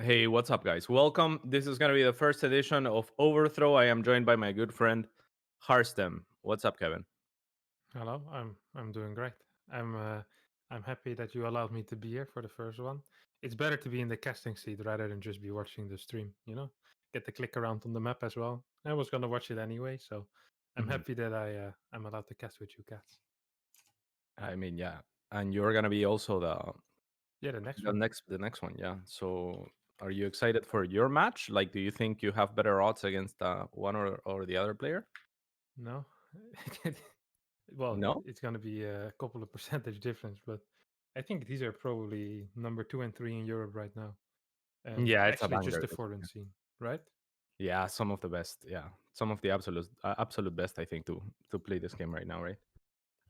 Hey, what's up, guys? Welcome. This is going to be the first edition of Overthrow. I am joined by my good friend Harstem. What's up, Kevin? Hello, I'm doing great. I'm happy that you allowed me to be here for the first one. It's better to be in the casting seat rather than just be watching the stream, Get to click around on the map as well. I was gonna watch it anyway, so I'm Mhm. happy that I'm allowed to cast with you cats. I mean, yeah, and you're going to be also the Yeah, the next the one. next the next one, yeah. So, are you excited for your match? Like, do you think you have better odds against one or the other player? No, well, No. it's gonna be a couple of percentage difference, but I think these are probably number 2 and 3 in Europe right now. Yeah, it's a Actually, just banger. the foreign scene, right? Yeah, some of the best. Yeah, some of the absolute best. I think to play this game right now, right?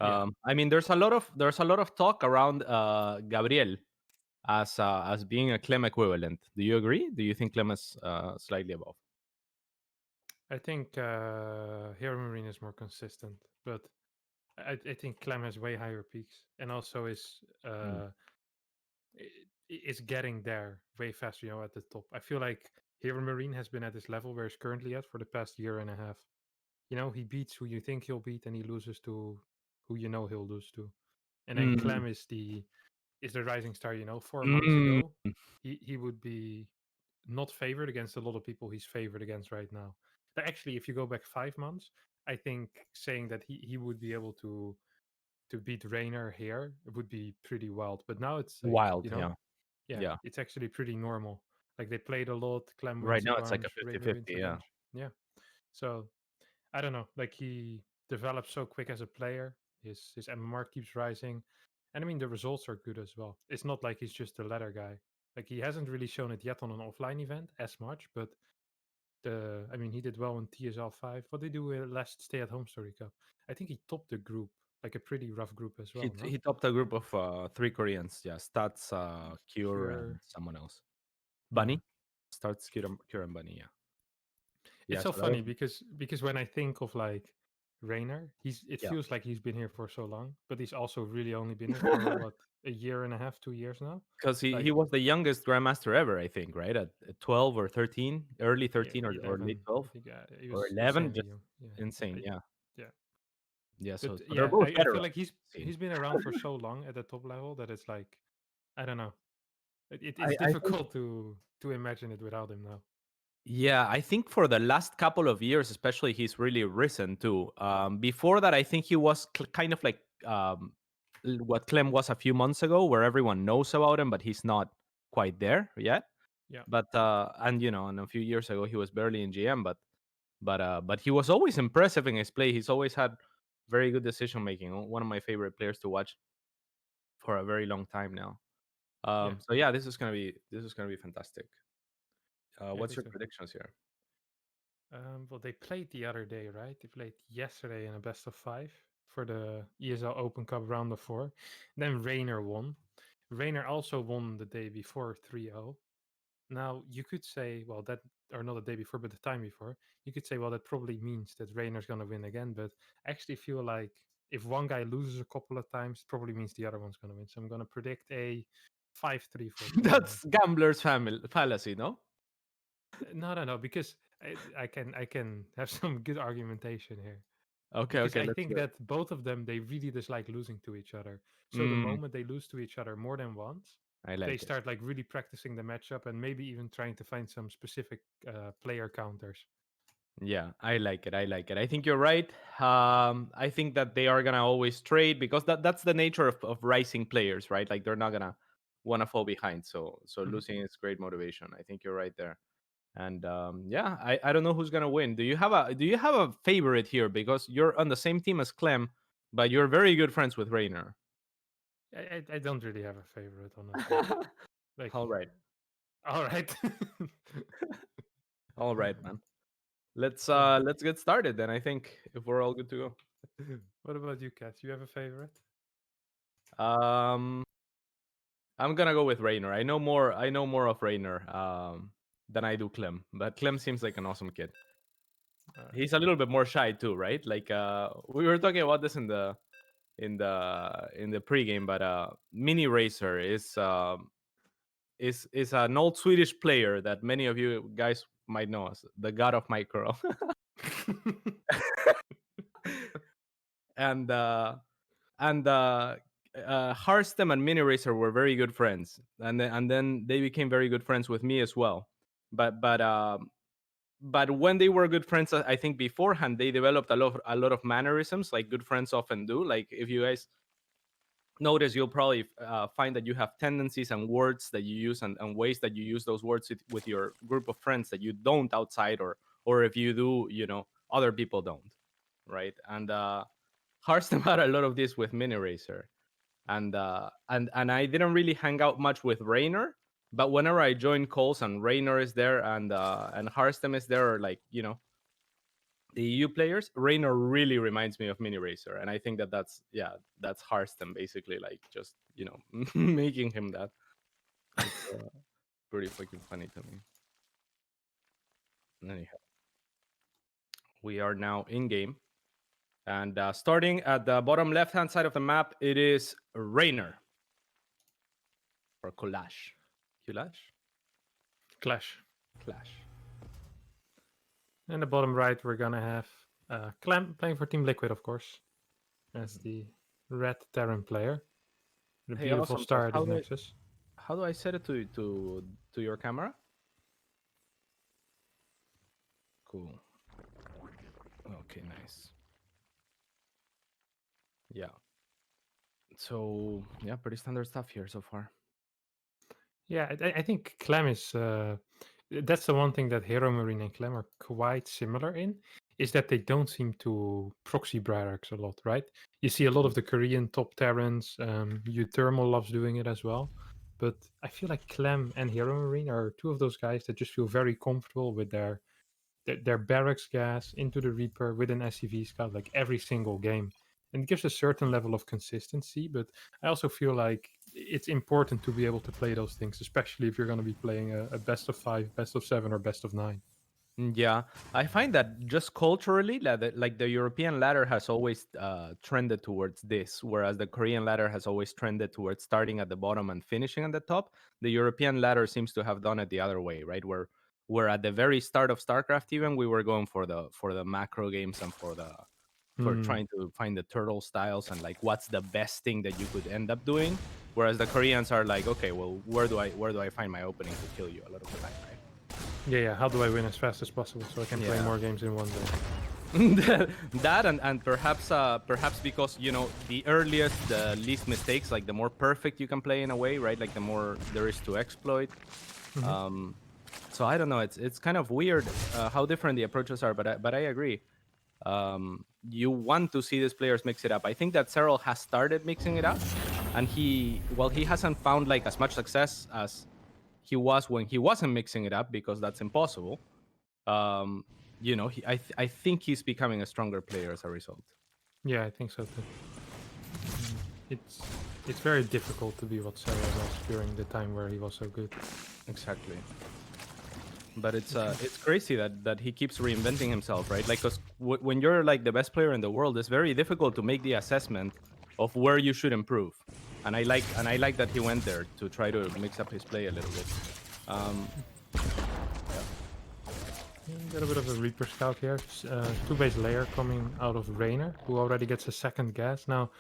Yeah, I mean, there's a lot of talk around Gabriel as being a Clem equivalent. Do you agree? Do you think Clem is slightly above? I think Hero Marine is more consistent, but I think Clem has way higher peaks and also Mm. is getting there way faster, at the top. I feel like Hero Marine has been at this level where he's currently at for the past year and a half. He beats who you think he'll beat and he loses to who you know he'll lose to. And then Mm. Clem is the rising star, 4 months Mm. ago, he would be not favored against a lot of people he's favored against right now. Actually, if you go back 5 months, I think saying that he would be able to beat Reynor here would be pretty wild. But now it's like, Wild, yeah, yeah, yeah. it's actually pretty normal. Like they played a lot, Clem Right wins a now, it's like a bunch, Reynor wins 50-50. a Yeah, bunch. Yeah. So I don't know. Like he develops so quick as a player. His MMR keeps rising. And I mean the results are good as well. It's not like he's just a ladder guy. Like he hasn't really shown it yet on an offline event as much, but he did well in TSL 5. What did he do last Stay at Home Story Cup? I think he topped the group, like a pretty rough group as he well. No, he topped a group of three Koreans. Yeah, Stats, Cure, and Cure. someone else. Yeah, Bunny starts Cure and Bunny. Yeah, it's yeah. so So that was funny because when I think of like Reynor, it yeah. feels like he's been here for so long, but he's also really only been here for what, a year and a half, 2 years now. Because he Like was the youngest grandmaster ever, I think, right? At 12 or 13, early yeah, 13 or late 11. I 12 think he or was 11, insanely just young. Yeah, insane. Yeah, yeah. yeah. But So they're yeah, both I better feel on like he's the scene. he's been around for so long at the top level that it's like I don't know. It's I think difficult to imagine it without him now. Yeah, I think for the last couple of years, especially, he's really risen too. Before that, I think he was kind of like what Clem was a few months ago, where everyone knows about him, but he's not quite there yet. Yeah, But and a few years ago, he was barely in GM, but he was always impressive in his play. He's always had very good decision making. One of my favorite players to watch for a very long time now. yeah, So yeah, this is gonna be fantastic. yeah. I What's think your so. predictions here? Well, they played the other day, right? They played yesterday in a best of 5 for the ESL Open Cup round of 4. Then Reynor won. Reynor also won the day before 3-0. Now you could say, well, that or not the day before, but the time before, you could say, well, that probably means that Raynor's gonna win again. But I actually feel like if one guy loses a couple of times, it probably means the other one's gonna win. So I'm gonna predict a 5-3 for Reynor. That's gambler's fallacy, no? No, no, no, because I can have some good argumentation here. Okay, Because okay, I let's think hear it. that both of them they really dislike losing to each other. So the Mm, moment they lose to each other more than once, I they like it. start like really practicing the matchup and maybe even trying to find some specific player counters. Yeah, I like it. I like it. I think you're right. I think that they are gonna always trade because that's the nature of rising players, right? Like they're not gonna want to fall behind. So Mhm. losing is great motivation. I think you're right there. And yeah, I don't know who's gonna win. Do you have a favorite here? Because you're on the same team as Clem, but you're very good friends with Reynor. I don't really have a favorite, honestly. Like, All right, all right. all right, man. Let's Yeah. uh let's get started then. I think if we're all good to What about you, Kat? You have a favorite? go. I'm gonna go with Reynor. I know more of Reynor than I do Clem, but Clem seems like an awesome kid. All right. He's a little bit more shy too, right? Like we were talking about this in the pregame, but Mini Racer is is an old Swedish player that many of you guys might know as the god of micro. and Harstem and Mini Racer were very good friends, and then they became very good friends with me as well. But when they were good friends, I think beforehand they developed a lot of mannerisms like good friends often do. Like if you guys notice, you'll probably find that you have tendencies and words that you use, and ways that you use those words with your group of friends that you don't outside, or if you do, other people don't, right? And Harstem had a lot of this with Mini Racer, and I didn't really hang out much with Reynor, but whenever I join calls and Reynor is there and Harstem is there, or like the EU players, Reynor really reminds me of Mini Racer, and I think that's Harstem basically, like just making him that. It's pretty fucking funny to me. Anyhow, we are now in game, and starting at the bottom left hand side of the map, it is Reynor or Collage. Clash. Clash. And the bottom right, we're gonna have Clem playing for Team Liquid, of course, as the red Terran player. The Hey, beautiful awesome. star at his nexus. How do I set it to your camera? Cool. Okay, nice. Yeah. So yeah, pretty standard stuff here so far. Yeah, I think Clem is. That's the one thing that Hero Marine and Clem are quite similar in, is that they don't seem to proxy barracks a lot, right? You see a lot of the Korean top Terrans. Thermal loves doing it as well. But I feel like Clem and Hero Marine are two of those guys that just feel very comfortable with their barracks gas into the Reaper with an SCV scout like every single game. And it gives a certain level of consistency, but I also feel like it's important to be able to play those things, especially if you're going to be playing a best of 5, best of 7, or best of 9. Yeah, I find that just culturally, like the European ladder has always trended towards this, whereas the Korean ladder has always trended towards starting at the bottom and finishing at the top. The European ladder seems to have done it the other way, right? Where at the very start of StarCraft, even we were going for the macro games and for Hmm. trying to find the turtle styles and like what's the best thing that you could end up doing. Whereas the Koreans are like, okay, well, where do I find my opening to kill you a lot of the time, right? Yeah. How do I win as fast as possible so I can play Yeah. more games in one day? That and perhaps because the earliest, the least mistakes, like the more perfect you can play in a way, right? Like the more there is to exploit. Mhm. um so I don't know, it's kind of weird how different the approaches are, but I agree. You want to see these players mix it up. I think that Cyril has started mixing it up, and he hasn't found like as much success as he was when he wasn't mixing it up, because that's impossible. um I think he's becoming a stronger player as a result. Yeah, I think so too. It's it's very difficult to be what Sarah was during the time where he was so good. Exactly. But it's crazy that he keeps reinventing himself, right? Like, because when you're like the best player in the world, it's very difficult to make the assessment of where you should improve. And I like that he went there to try to mix up his play a little bit. Yeah. Got a bit of a Reaper Scout here. 2-base layer coming out of Reynor, who already gets a second gas. Now,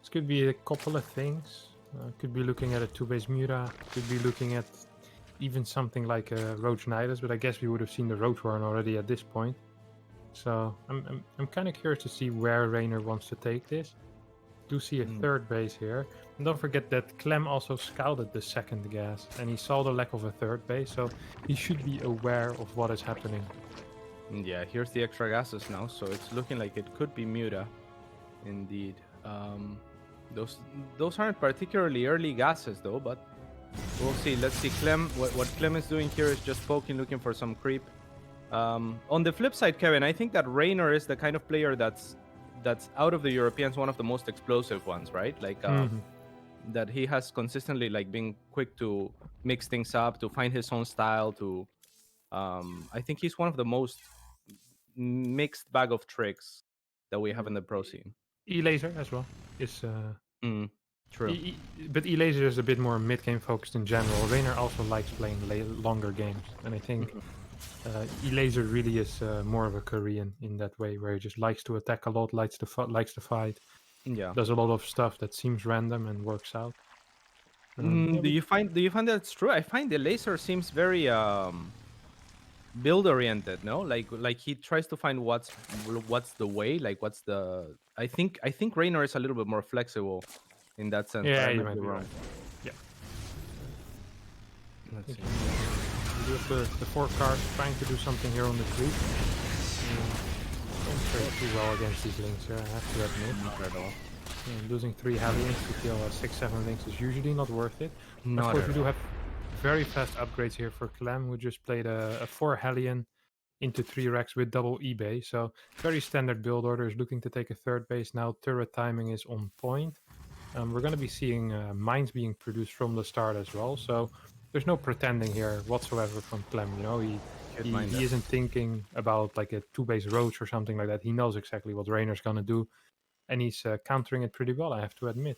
this could be a couple of things. Could be looking at a 2-base Mura, could be looking at even something like a Roach Nidus, but I guess we would have seen the Roach Warren already at this point. So I'm kind of curious to see where Reynor wants to take this. Do see a third base here. And don't forget that Clem also scouted the second gas, and he saw the lack of a third base, so he should be aware of what is happening. Yeah, here's the extra gases now, so it's looking like it could be Muta, indeed. Those aren't particularly early gases though, but we'll see. Let's see. Clem, what Clem is doing here is just poking, looking for some creep. On the flip side, Kevin, I think that Reynor is the kind of player that's out of the Europeans one of the most explosive ones, right? Like that he has consistently like been quick to mix things up, to find his own style. To I think he's one of the most mixed bag of tricks that we have in the pro scene. E-Laser as well is Mm. True. But E-Laser is a bit more mid-game focused in general. Reynor also likes playing longer games, and I think E-Laser really is more of a Korean in that way, where he just likes to attack a lot, likes to fight, Yeah. does a lot of stuff that seems random and works out. Yeah, Do you find that's true? I find the laser seems very build oriented, no? Like he tries to find what's the way, like what's the I think Reynor is a little bit more flexible in that sense, but I you might be might be wrong. right. Yeah. Let's see. We do have the 4 cars trying to do something here on the creep. Don't fare too well against these links here, I have to admit. Not at all. Losing 3 Hellions to kill 6-7 links is usually not worth it. Of Not course, at we do all. have very fast upgrades here for Clem, who just played a 4 Hellion into 3 racks with double eBay. So very standard build order, is looking to take a 3rd base now. Turret timing is on point. We're going to be seeing mines being produced from the start as well. So there's no pretending here whatsoever from Clem. You know, he isn't thinking about like a 2-base roach or something like that. He knows exactly what Reynor's going to do, and he's countering it pretty well, I have to admit.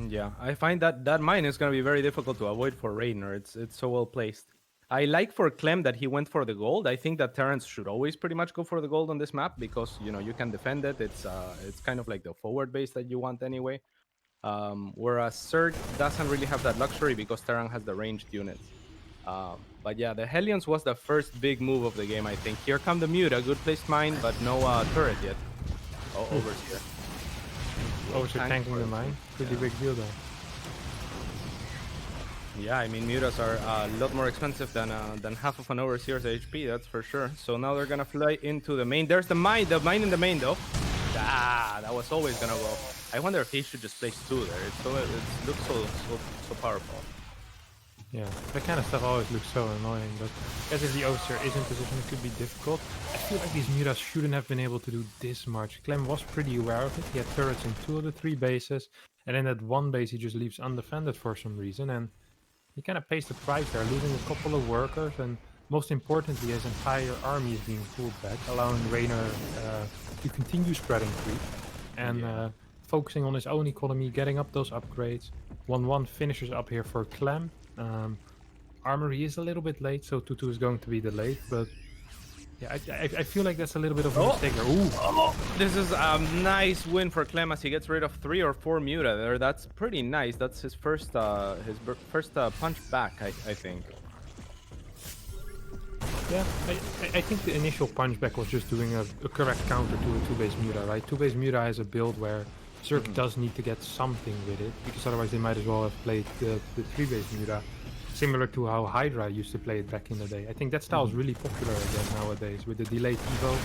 Yeah, I find that mine is going to be very difficult to avoid for Reynor. It's so well placed. I like for Clem that he went for the gold. I think that Terrence should always pretty much go for the gold on this map because you can defend it. It's kind of like the forward base that you want anyway. Whereas Zerg doesn't really have that luxury because Terran has the ranged units. But yeah, the Hellions was the first big move of the game, I think. Here come the Muta, good placed mine, but no turret yet. Oh, Over's here. Over's tanking the mine, pretty big deal though. Yeah, I mean, Mutas are a lot more expensive than half of an Overseer's HP, that's for sure. So now they're gonna fly into the main. There's the mine in the main though. That was always gonna go. I wonder if he should just place 2 there. It looks so powerful. Yeah, that kind of stuff always looks so annoying, but as if the Overseer is in position, it could be difficult. I feel like these Mutas shouldn't have been able to do this much. Clem was pretty aware of it. He had turrets in 2 of the 3 bases, and in that 1 base he just leaves undefended for some reason, and he kind of pays the price there, losing a couple of workers, and most importantly, his entire army is being pulled back, allowing Reynor to continue spreading creep and focusing on his own economy, getting up those upgrades. 1-1 finishes up here for Clem. Armory is a little bit late, so 2-2 is going to be delayed, but yeah, I feel like that's a little bit of a mistake there. Ooh. This is a nice win for Clem as he gets rid of 3 or 4 Muta there. That's pretty nice. That's his first punch back, I think. Yeah, I think the initial punchback was just doing a correct counter to a 2-base Muta, right? 2-base Muta has a build where Zerg does need to get something with it, because otherwise they might as well have played the 3-base Muta, similar to how Hydra used to play it back in the day. I think that style is really popular again nowadays, with the delayed Evo.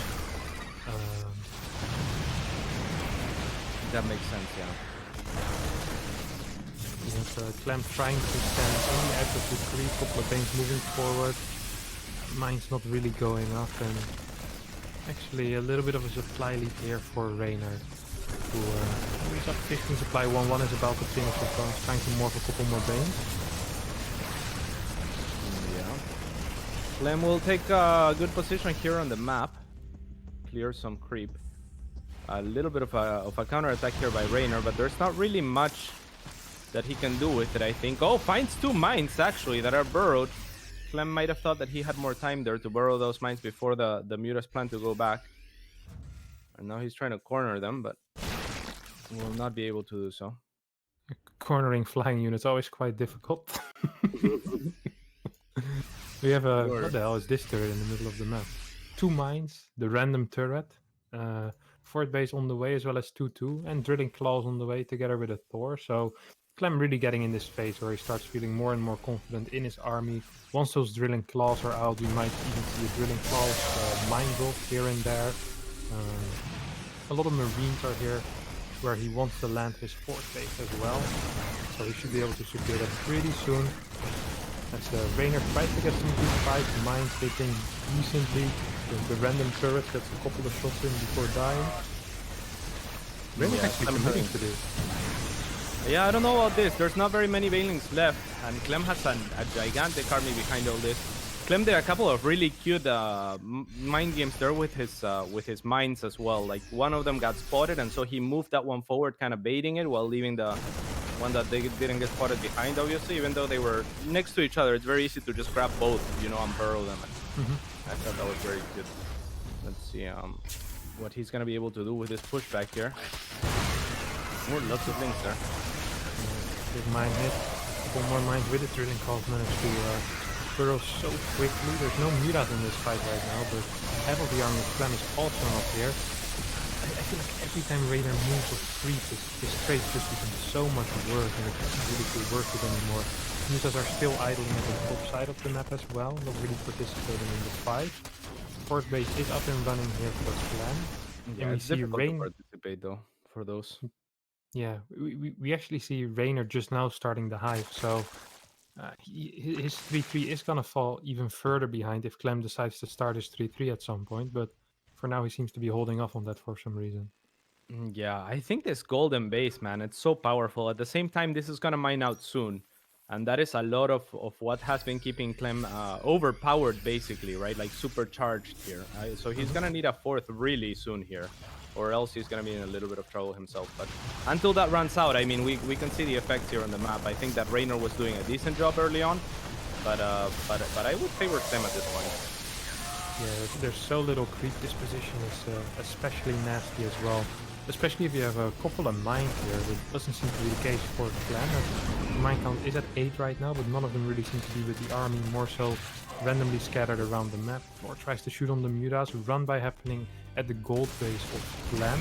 That makes sense, yeah. We have Clem trying to stand on the edge of the tree, couple of things moving forward. Mine's not really going up, and actually a little bit of a supply lead here for Reynor, who is up 15 supply. 1-1 is about to finish as well. He's trying to morph a couple more Banes. Yeah. Clem will take a good position here on the map. Clear some creep. A little bit of a counter attack here by Reynor, but there's not really much that he can do with it, I think. Oh, finds 2 mines actually that are burrowed. Clem might have thought that he had more time there to burrow those mines before the Mutas plan to go back. And now he's trying to corner them, but will not be able to do so. Cornering flying units always quite difficult. We have a... What the hell is this turret in the middle of the map? 2 mines, the random turret, 4th base on the way, as well as 2-2, and drilling claws on the way together with a Thor. So Clem really getting in this phase where he starts feeling more and more confident in his army. Once those drilling claws are out, we might even see a drilling claws mine drop here and there. A lot of Marines are here, where he wants to land his 4th base as well. So he should be able to secure that pretty soon. As Reynor tries to get some good fights, mines hitting decently. The random turret gets a couple of shots in before dying. Reynor's actually committing to this. Yeah, I don't know about this. There's not very many Banelings left, and Clem has a gigantic army behind all this. Clem did a couple of really cute mind games there with his mines as well. Like one of them got spotted, and so he moved that one forward, kind of baiting it while leaving the one that they didn't get spotted behind, obviously, even though they were next to each other. It's very easy to just grab both, you know, and burrow them. And I thought that was very good. Let's see what he's going to be able to do with this pushback here. Lots of links there. Big mine hit. Couple more mines with it. Drilling calls managed to burrow so quickly. There's no Miras in this fight right now, but half of the army of Clem is also up here. I feel like every time Reynor moves or creeps, his trades just become so much worse, and it's not really to work with anymore. Miras are still idling at the top side of the map as well, not really participating in the fight. Force base is up and running here for Clem. Yeah, it's difficult to participate though for those. Yeah, we actually see Reynor just now starting the hive, so his 3-3 is gonna fall even further behind if Clem decides to start his 3-3 at some point, but for now he seems to be holding off on that for some reason. Yeah, I think this golden base, man, it's so powerful. At the same time, this is gonna mine out soon. And that is a lot of what has been keeping Clem overpowered, basically, right? Like supercharged here. So he's gonna need a fourth really soon here, or else he's gonna be in a little bit of trouble himself. But until that runs out, I mean, we can see the effects here on the map. I think that Reynor was doing a decent job early on, but I would favor Clem at this point. Yeah, there's so little creep. This position is especially nasty as well. Especially if you have a couple of mines here, which doesn't seem to be the case for Clem. The mine count is at 8 right now, but none of them really seem to be with the army, more so randomly scattered around the map. Or tries to shoot on the Muras, run by happening at the gold base of Clem,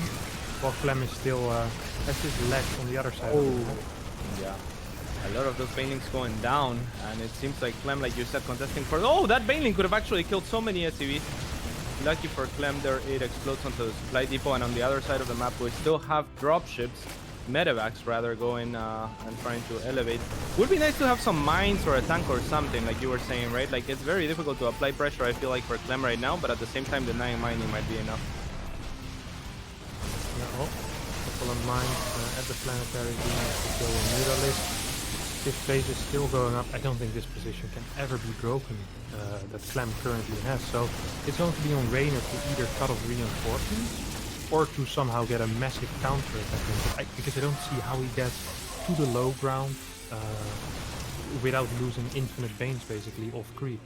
while Clem is still has his legs on the other side of the map. Yeah. A lot of those banelings going down, and it seems like Clem, like you said, contesting for... Oh, that baneling could have actually killed so many SCVs. Lucky for Clem there, it explodes onto the supply depot, and on the other side of the map we still have dropships, medevacs rather, going and trying to elevate. Would be nice to have some mines or a tank or something, like you were saying, right? Like, it's very difficult to apply pressure, I feel like, for Clem right now, but at the same time denying mining might be enough. Yeah, couple of mines at the planetary to kill a Muralist. This phase is still going up. I don't think this position can ever be broken that Clem currently has. So it's going to be on Reynor to either cut off reinforcements or to somehow get a massive counter attack. Because I don't see how he gets to the low ground without losing infinite banes basically off creep.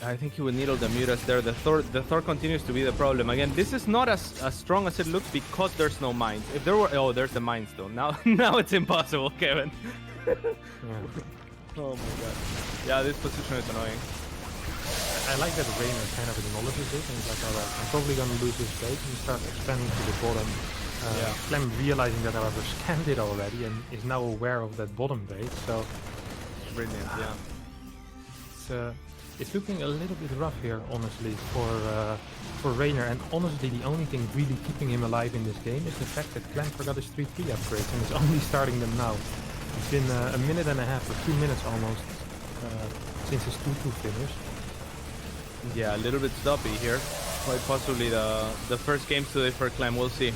I think he would needle the Muras there. The Thor continues to be the problem. Again, this is not as strong as it looks because there's no mines. If there were... Oh, there's the mines though. Now it's impossible, Kevin. Yeah. Oh my god. Yeah, this position is annoying. I like that Reynor kind of acknowledges it and is like, alright, I'm probably gonna lose this base, and start expanding to the bottom. Clem realizing that, however, scanned it already and is now aware of that bottom base, so... Brilliant, yeah. It's looking a little bit rough here, honestly, for Reynor, and honestly the only thing really keeping him alive in this game is the fact that Clem forgot his 3-3 upgrades and is only starting them now. It's been a minute and a half or 2 minutes almost since his 2-2 finish. Yeah, a little bit stoppy here. Quite possibly the first game today for Clem, we'll see.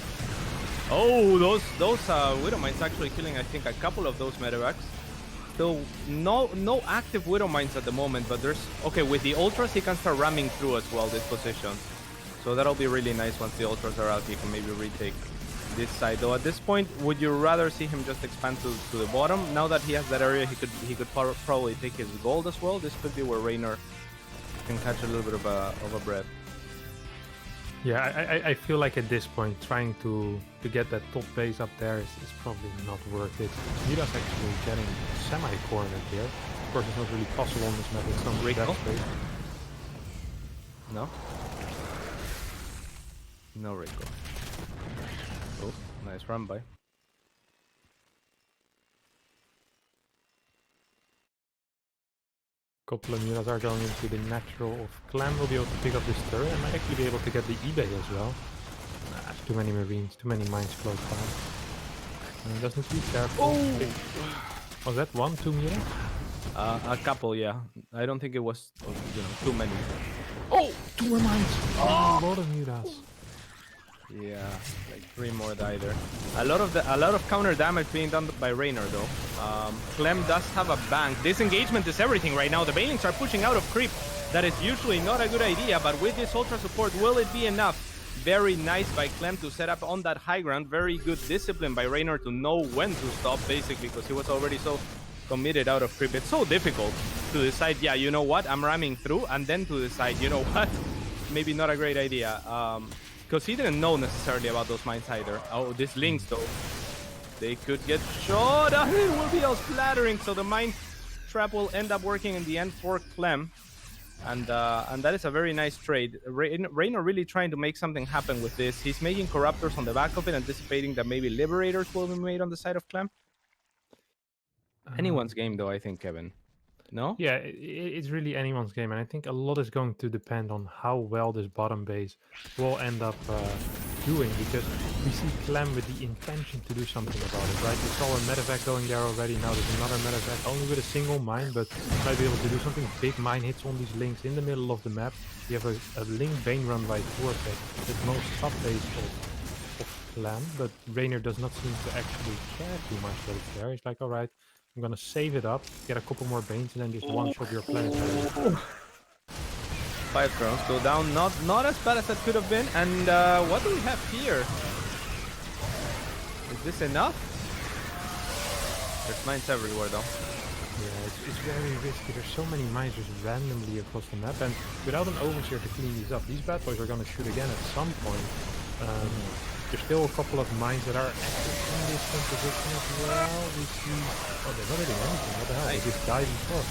Oh, those Widow Mines actually killing, I think, a couple of those medevacs. Still no active Widow Mines at the moment, but there's... Okay, with the Ultras he can start ramming through as well, this position. So that'll be really nice once the Ultras are out, he can maybe retake this side. Though at this point, would you rather see him just expand to the bottom? Now that he has that area, he could probably take his gold as well. This could be where Reynor can catch a little bit of a breath. Yeah, I feel like at this point trying to get that top base up there is probably not worth it. Miras actually getting semi-cornered here. Of course, it's not really possible on this map with some recall. Space. No. No recall. Oh, nice run by. Couple of Muras are going into the natural of Clem. Will be able to pick up this turret and might actually be able to get the eBay as well. Too many Marines, too many mines close by. And doesn't be careful. Oh! Was that 1, 2 Muras? A couple, yeah. I don't think it was, too many. Oh! 2 more mines! Oh! A lot of Muras. Yeah, like 3 more died there. A lot of counter damage being done by Reynor though. Clem does have a bank. This engagement is everything right now. The Banelings are pushing out of creep. That is usually not a good idea, but with this ultra support, will it be enough Very nice by Clem to set up on that high ground. Very good discipline by Reynor to know when to stop, basically, because he was already so committed out of creep. It's so difficult to decide, yeah, you know what, I'm ramming through, and then to decide, you know what, maybe not a great idea. Because he didn't know necessarily about those mines either. Oh, these links, though. They could get shot, and it will be all splattering, so the mine trap will end up working in the end for Clem. And that is a very nice trade. Reynor really trying to make something happen with this. He's making Corruptors on the back of it, anticipating that maybe Liberators will be made on the side of Clem. Anyone's game, though, I think, Kevin. No? Yeah, it's really anyone's game, and I think a lot is going to depend on how well this bottom base will end up doing, because we see Clem with the intention to do something about it, right? We saw a medevac going there already, now there's another medevac, only with a single mine, but might be able to do something. Big mine hits on these links in the middle of the map. You have a link Bane run by Vortex, the most top base of Clem, but Reynor does not seem to actually care too much that it's there. He's like, alright, I'm gonna save it up, get a couple more Banes, and then just one-shot your planetary. 5 drones go down, not as bad as that could have been. And what do we have here? Is this enough? There's mines everywhere, though. Yeah, it's very risky. There's so many mines just randomly across the map, and without an overseer to clean these up, these bad boys are gonna shoot again at some point. There's still a couple of mines that are actually in this composition as well. We see... Oh, they're not hitting anything. What the hell? They just died before.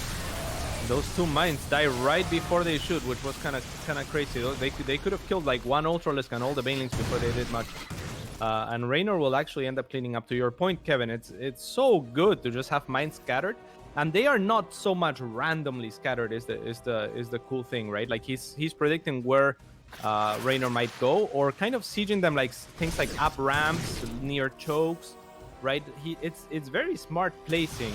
Those 2 mines die right before they shoot, which was kind of crazy. They could have killed like 1 Ultralisk and all the Banelings before they did much. And Reynor will actually end up cleaning up. To your point, Kevin, it's so good to just have mines scattered, and they are not so much randomly scattered. Is the cool thing, right? Like he's predicting where Reynor might go, or kind of sieging them, like things like up ramps near chokes, right? It's very smart placing.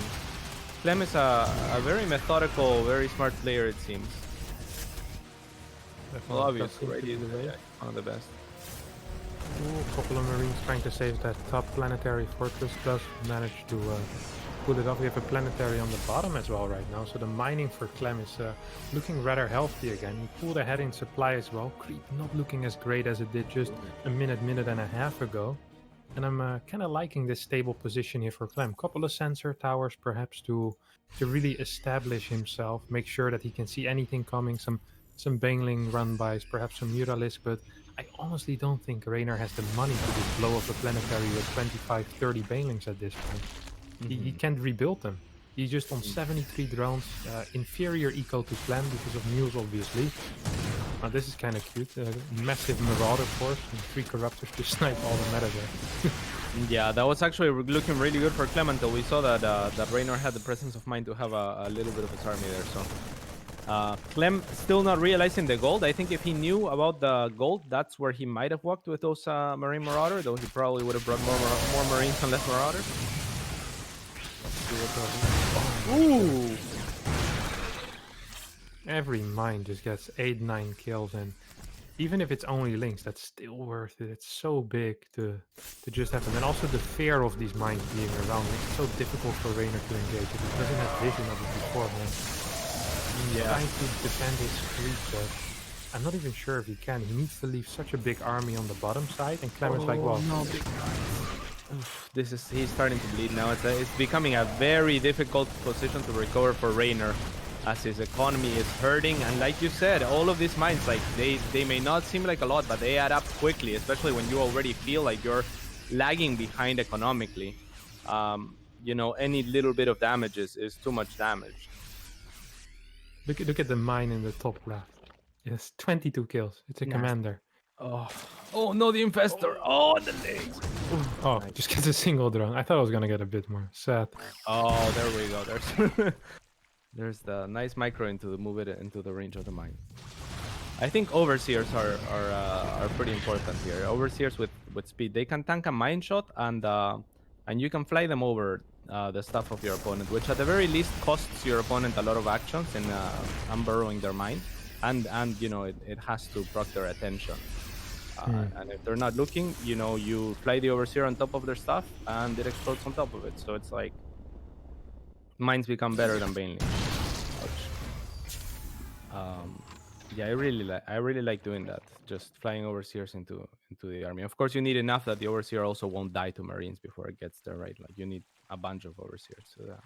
Clem is a very methodical, very smart player, it seems. Well, obviously, right? He's one of the best. Ooh, a couple of Marines trying to save that top planetary fortress, does manage to pull it off. We have a planetary on the bottom as well right now, so the mining for Clem is looking rather healthy again. He pulled ahead in supply as well. Creep not looking as great as it did just a minute and a half ago. And I'm kind of liking this stable position here for Clem. Couple of sensor towers perhaps to really establish himself, make sure that he can see anything coming, some Baneling run-bys, perhaps some Muralisk, but I honestly don't think Reynor has the money to just blow up a planetary with 25, 30 Banelings at this point. He can't rebuild them. He's just on 73 drones, inferior eco to Clem because of Muse, obviously. This is kind of cute. Massive Marauder force and 3 Corruptors to snipe all the meta there. Yeah, that was actually looking really good for Clem until we saw that that Reynor had the presence of mind to have a little bit of his army there. So Clem still not realizing the gold. I think if he knew about the gold, that's where he might have walked with those Marine Marauder, though he probably would have brought more Marines and less Marauders. Ooh! Every mine just gets 8-9 kills, and even if it's only links, that's still worth it. It's so big to just have them. And also the fear of these mines being around makes it so difficult for Reynor to engage if he doesn't have vision of it beforehand. He's trying to defend his creep, but I'm not even sure if he can. He needs to leave such a big army on the bottom side, and Clem is like, well... No, he's starting to bleed now. It's becoming a very difficult position to recover for Reynor, as his economy is hurting. And like you said, all of these mines, like they may not seem like a lot, but they add up quickly, especially when you already feel like you're lagging behind economically. You know, any little bit of damage is too much damage. Look at the mine in the top left. Yes, 22 kills. It's a commander. Oh no, the infestor. Oh, the legs. Oh, nice. Just gets a single drone. I thought I was gonna get a bit more. Sad. Oh, there we go. There's the nice micro move it into the range of the mine. I think overseers are pretty important here. Overseers with speed, they can tank a mine shot, and you can fly them over the stuff of your opponent, which at the very least costs your opponent a lot of actions in unburrowing their mine, and you know it has to proc their attention. And if they're not looking, you know, you fly the overseer on top of their stuff, and it explodes on top of it. So it's like mines become better than Baneling. Yeah, I really like doing that. Just flying overseers into the army. Of course, you need enough that the overseer also won't die to marines before it gets there, right? Like you need a bunch of overseers. So that.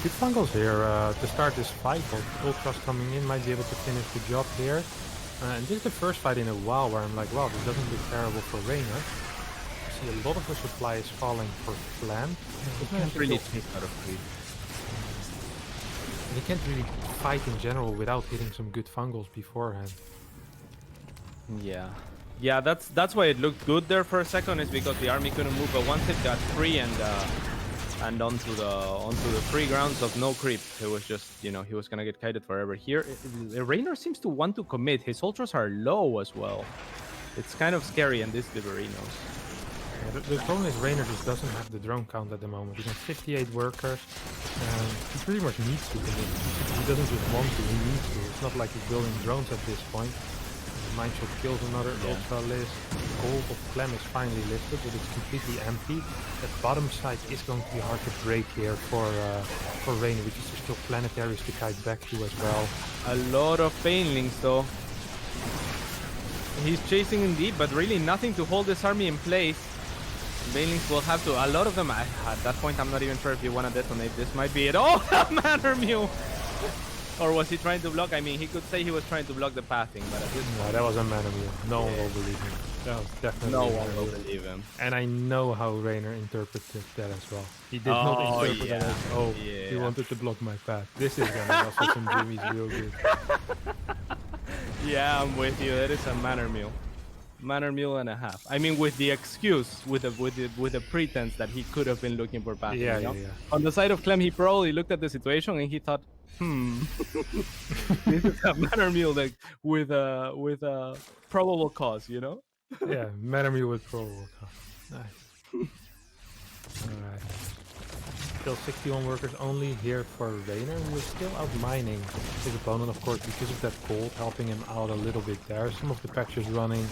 Good fungals here to start this fight. Ultras coming in might be able to finish the job here. And this is the first fight in a while where I'm like, wow, this doesn't look terrible for Reynor. I see a lot of the supply is falling for Clem. You can't really take out of creep. And he can't really fight in general without hitting some good fungals beforehand. Yeah. Yeah, that's why it looked good there for a second, is because the army couldn't move, but once it got free and onto the free grounds of no creep, it was just, you know, he was gonna get kited forever. Here, Reynor seems to want to commit. His ultras are low as well. It's kind of scary, and this Liberinos. Yeah, the problem is Reynor just doesn't have the drone count at the moment. He has 58 workers. He pretty much needs to commit. He doesn't just want to, he needs to. It's not like he's building drones at this point. Mindshot kills another ultra list. Gold of Clem is finally lifted, but it's completely empty. That bottom side is going to be hard to break here for Reynor, because there's still planetaries to kite back to as well. A lot of Painlings though. He's chasing indeed, but really nothing to hold this army in place. Banelings will have to, a lot of them, at that point I'm not even sure if you want to detonate. This might be it. Oh, Manor Mew! Or was he trying to block? I mean, he could say he was trying to block the pathing, but at this point... No, that was a Manor Mew. No one will believe him. That was definitely no one will believe him. And I know how Reynor interpreted that as well. He did not interpret that as, he wanted to block my path. This is gonna ruffle some jimmies real good. Yeah, I'm with you. That is a Manor Mew. Manor Mule and a half. I mean, with the excuse, with the pretense that he could have been looking for pathing. Yeah, you know? yeah. On the side of Clem, he probably looked at the situation and he thought, this is a Manor Mule like with a probable cause, you know? Yeah, Manor Mule with probable cause. Nice. Alright. Still 61 workers only here for Reynor, who is still out mining his opponent, of course, because of that gold, helping him out a little bit there. Some of the patches running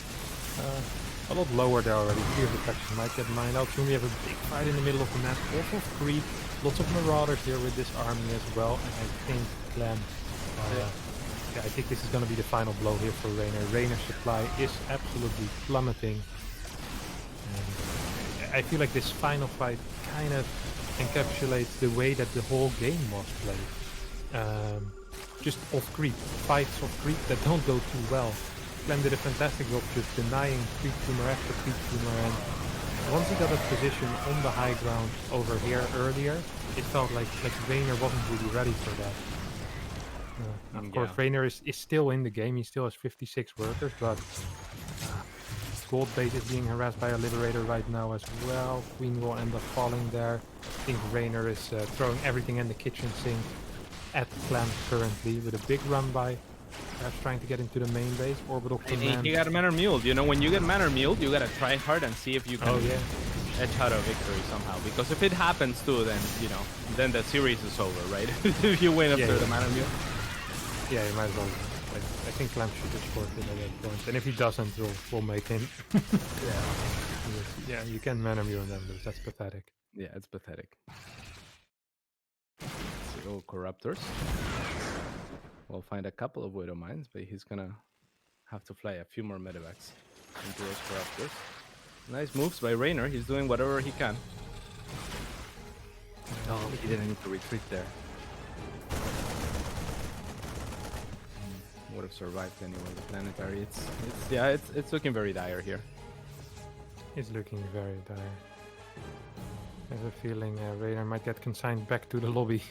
a lot lower there already. Few of the patches might get mined out. Soon we have a big fight in the middle of the map. Lots of creep, lots of marauders here with this army as well. And I think Clem, I think this is going to be the final blow here for Reynor. Reynor's supply is absolutely plummeting. And I feel like this final fight kind of encapsulates the way that the whole game was played. Just off creep, fights off creep that don't go too well. Clem did a fantastic job just denying creep tumor after creep tumor, and once he got a position on the high ground over here earlier, it felt like Reynor wasn't really ready for that. Of course, Reynor is still in the game. He still has 56 workers, but Gold base is being harassed by a Liberator right now as well. Queen will end up falling there. I think Reynor is throwing everything in the kitchen sink at Clem currently with a big run by. Perhaps trying to get into the main base. Orbital command. You got a Manor Mule. You know, when you get Manor Mule, you gotta try hard and see if you can edge out a victory somehow. Because if it happens too, then, you know, then the series is over, right? If you win after the Manor Mule. Yeah, you might as well. I think Clem should just score it at that point. And if he doesn't, we'll make him. Yeah, you can Manor Mule and then lose. That's pathetic. Yeah, it's pathetic. Let's see, oh, Corruptors. We'll find a couple of Widow Mines, but he's gonna have to fly a few more medevacs into those Corruptors. Nice moves by Reynor. He's doing whatever he can. Oh, he didn't need to retreat there. Would have survived anyway. The planetary. It's looking very dire here. It's looking very dire. I have a feeling Reynor might get consigned back to the lobby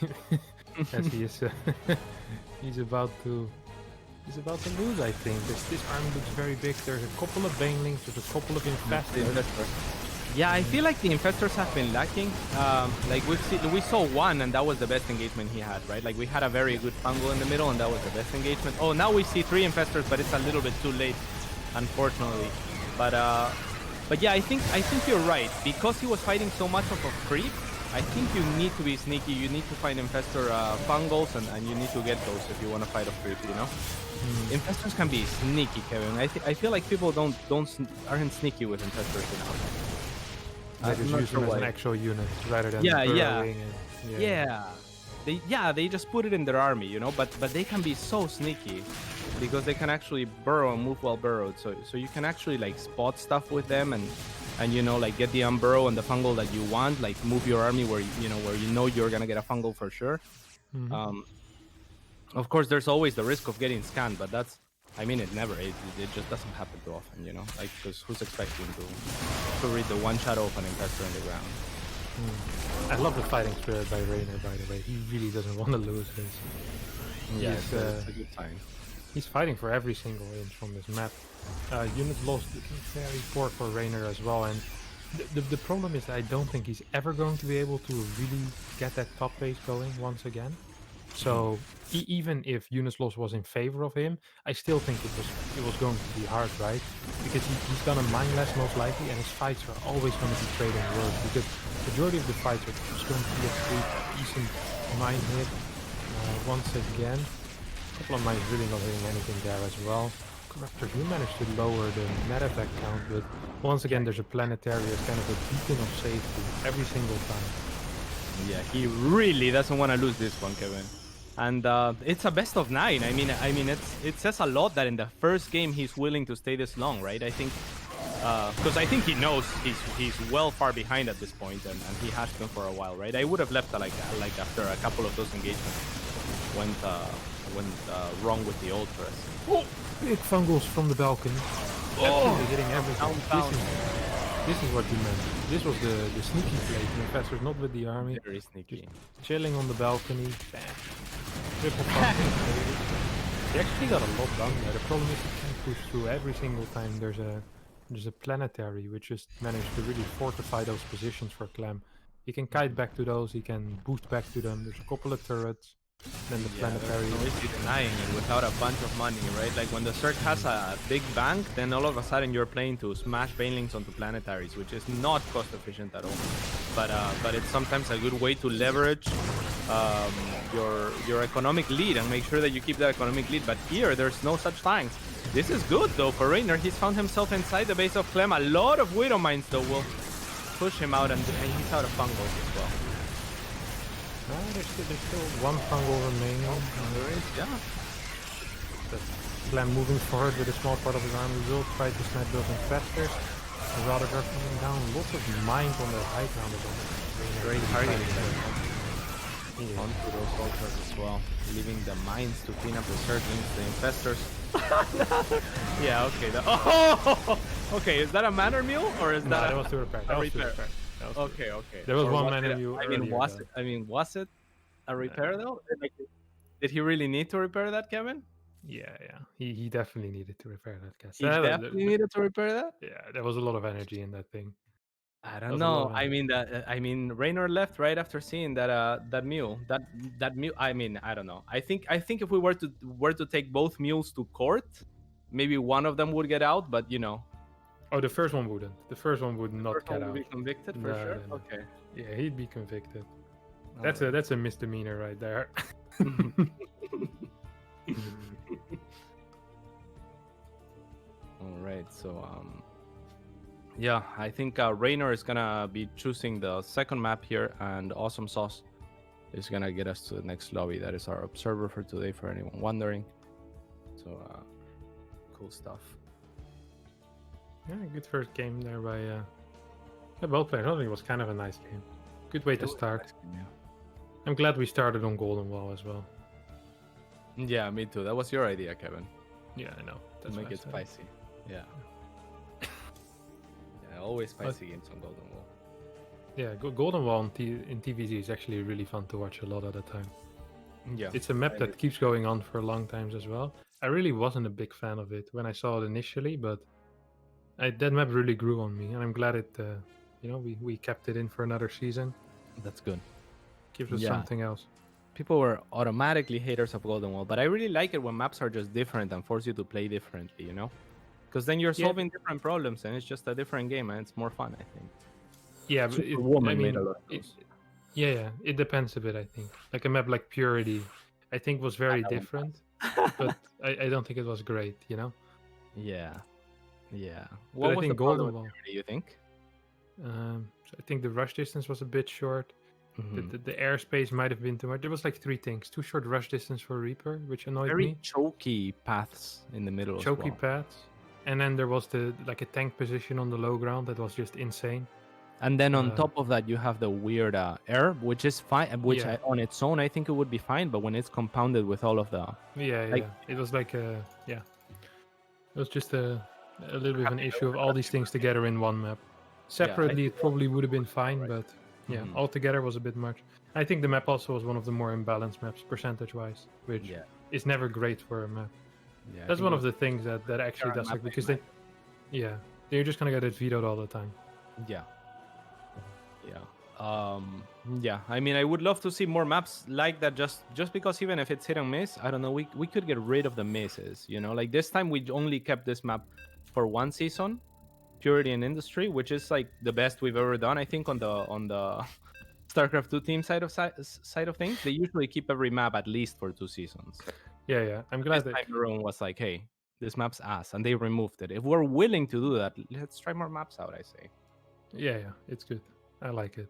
as he is. He's about to lose, I think. This army looks very big. There's a couple of banelings, there's a couple of infestors. Yeah, I feel like the infestors have been lacking. Like we saw one, and that was the best engagement he had, right? Like we had a very good fungal in the middle, and that was the best engagement. Oh, now we see 3 infestors, but it's a little bit too late, unfortunately. But yeah, I think you're right. Because he was fighting so much of a creep, I think you need to be sneaky. You need to find infestor fungals, and you need to get those if you want to fight a creep, you know? Infestors can be sneaky, Kevin. I feel like people aren't sneaky with infestors enough. They just use them as an actual unit rather than burrowing. Yeah. they just put it in their army, you know. But they can be so sneaky because they can actually burrow and move well burrowed. So you can actually like spot stuff with them and you know like get the unburrow and the fungal that you want, like move your army where you know you're gonna get a fungal for sure. Of course, there's always the risk of getting scanned, but that's, I mean, it just doesn't happen too often, you know? Like, because who's expecting to read the one shadow of an infestor in the ground? I love the fighting spirit by Reynor, by the way. He really doesn't want to lose this. Yeah, it's a good sign. He's fighting for every single inch on this map. Unit lost very poor for Reynor as well, and the problem is that I don't think he's ever going to be able to really get that top base going once again. So even if Unit's loss was in favor of him, I still think it was going to be hard, right? Because he's gonna mine less most likely, and his fights are always going to be trading worse because majority of the fights are just going to be a pretty decent mine hit. Once again, a couple of mines really not hitting anything there as well. Corruptor do manage to lower the net effect count, but once again there's a planetary as kind of a beacon of safety every single time. Yeah, he really doesn't want to lose this one, Kevin. And it's a best of 9. I mean, it says a lot that in the first game he's willing to stay this long, right? I think because I think he knows he's well far behind at this point, and he has been for a while, right? I would have left like after a couple of those engagements went wrong with the old press. Oh, big fungals from the balcony. Absolutely hitting everything. This is what you meant. This was the sneaky play. The infestors not with the army. Very sneaky. Just chilling on the balcony. Bam. Triple fungal. He actually got a lot done there. The problem is he can't push through every single time there's a planetary which just managed to really fortify those positions for Clem. He can kite back to those, he can boost back to them. There's a couple of turrets. Then the planetary. No issue denying it without a bunch of money, right? Like when the Cirque has a big bank, then all of a sudden you're playing to smash banelings onto planetaries, which is not cost efficient at all. But it's sometimes a good way to leverage your economic lead and make sure that you keep that economic lead. But here, there's no such thing. This is good though for Reynor. He's found himself inside the base of Clem. A lot of Widow Mines though will push him out, and he's out of fungals as well. There's still one fungal remaining. There is, yeah. But Clem moving forward with a small part of his army will try to snipe those infestors. And rather they're coming down lots of mines on the high ground as well. Great targeting onto those altars as well, leaving the mines to clean up the surgeons, the infestors. Yeah, okay. Okay, is that a manor mule or is that? That was to repair. That was to repair. Okay. There was one man mule. Was it a repair though? Like, did he really need to repair that, Kevin? Yeah. He definitely needed to repair that CatZ. He definitely needed to repair that. Yeah, there was a lot of energy in that thing. I don't know. I mean, Reynor left right after seeing that mule. That mule. I mean, I don't know. I think if we were to take both mules to court, maybe one of them would get out. But you know. Oh, the first one wouldn't. The first one would not get out. Would be convicted for sure. No. Okay. Yeah, he'd be convicted. That's a misdemeanor right there. All right. So yeah, I think Reynor is gonna be choosing the second map here, and Awesome Sauce is gonna get us to the next lobby. That is our observer for today, for anyone wondering. So cool stuff. Yeah, good first game there by well played. I think it was kind of a nice game. Good way to start. Nice game, yeah. I'm glad we started on Golden Wall as well. Yeah, me too. That was your idea, Kevin. Yeah, I know. To make it spicy. Yeah. Yeah, always spicy games on Golden Wall. Yeah, Golden Wall in TVZ is actually really fun to watch a lot of the time. Yeah. It's a map that keeps going on for a long time as well. I really wasn't a big fan of it when I saw it initially, but that map really grew on me, and I'm glad it. We kept it in for another season. That's good. Gives us something else. People were automatically haters of Golden Wall, but I really like it when maps are just different and force you to play differently, you know? Because then you're solving different problems, and it's just a different game, and it's more fun, I think. Yeah, but it depends a bit, I think. Like a map like Purity, I think was very different, but I don't think it was great, you know? Yeah. What was the Golden Wall? Do you think? So I think the rush distance was a bit short. Mhm. The airspace might have been too much. There was like 3 things: too short rush distance for Reaper, which annoyed Very me, choky paths in the middle as choky well. paths, and then there was the like a tank position on the low ground that was just insane. And then on Uh, top of that, you have the weird air, which is fine. Which yeah, on its own, I think it would be fine. But when it's compounded with all of the like, yeah. It was like yeah, it was just a little bit of an having issue of all these things the together in one map. yeah, I Separately, think it all probably would have been fine, right. but yeah, Mhm. all together was a bit much. I think the map also was one of the more imbalanced maps percentage-wise, which Yeah, is never great for a map. yeah. I That's think it one was of the things that actually current does map suck I because imagine. yeah, you're just gonna get it vetoed all the time. Yeah, yeah. Yeah. I mean, I would love to see more maps like that. Just because even if it's hit and miss, I don't know. We could get rid of the misses. You know, like this time we only kept this map for one season, Purity and Industry, which is like the best we've ever done. I think on the StarCraft 2 team side of things, they usually keep every map at least for 2 seasons. Yeah. I'm But this glad that time everyone was like, "Hey, this map's ass," and they removed it. If we're willing to do that, let's try more maps out. I say. yeah, it's good. I like it.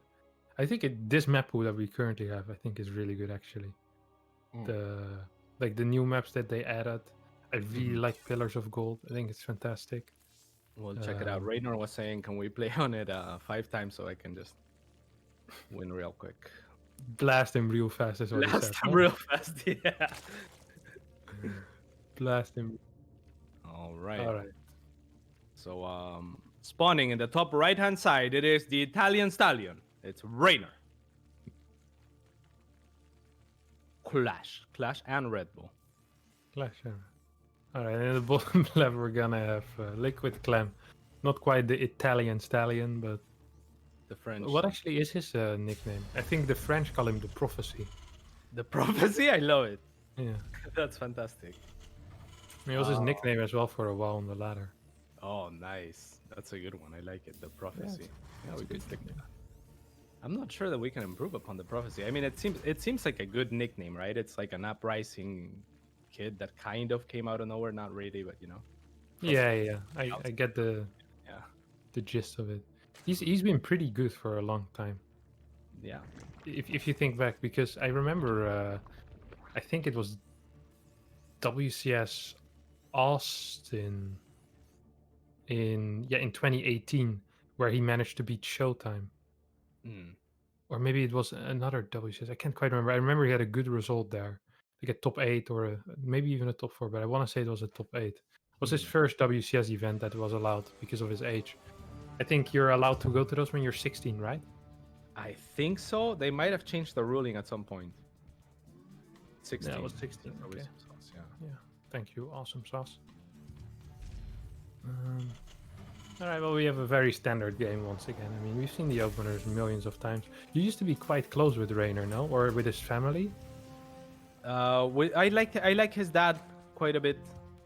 I think this map pool that we currently have, I think is really good actually. Mm. The like the new maps that they added, I really Mhm. like Pillars of Gold. I think it's fantastic. We'll check it out. Um, Reynor was saying, "Can we play on it 5 times so I can just win real quick?" blast him real fast is what he Last said. time Huh? real fast, yeah. Blast him. All right. All right. So spawning in the top right hand side, it is the Italian stallion. It's Reynor. Clash, and Red Bull. Clash. All right. And in the bottom left, we're gonna have Liquid Clem. Not quite the Italian stallion, but The French. what actually is his nickname? I think the French call him the Prophecy. The prophecy, I love it. Yeah. That's fantastic. It was his nickname as well for a while on the ladder. Oh, nice. That's a good one. I like it. The Yeah, prophecy. Yeah, it's we a could good stick to nickname. that. I'm not sure that we can improve upon the prophecy. I mean, it seems like a good nickname, right? It's like an uprising kid that kind of came out of nowhere, not really, but from Yeah. I outside. get Yeah, the gist of it. He's been pretty good for a long time. yeah. If you think back, because I remember, I think it was WCS Austin in 2018 where he managed to beat Showtime, Mm. or maybe it was another WCS. I can't quite remember. I remember he had a good result there, like a top 8 or maybe even a top 4, but I want to say it was a top 8. It was his Mhm. first WCS event that was allowed because of his age. I think you're allowed to go to those when you're 16, right? I think so. They might have changed the ruling at some point. Yeah, it 16. was 16. That's always Okay. some sauce, yeah. Yeah. Thank you. Awesome sauce. All right. Well, we have a very standard game once again. I mean, we've seen the openers millions of times. You used to be quite close with Reynor, no? Or with his family? I like his dad quite a bit.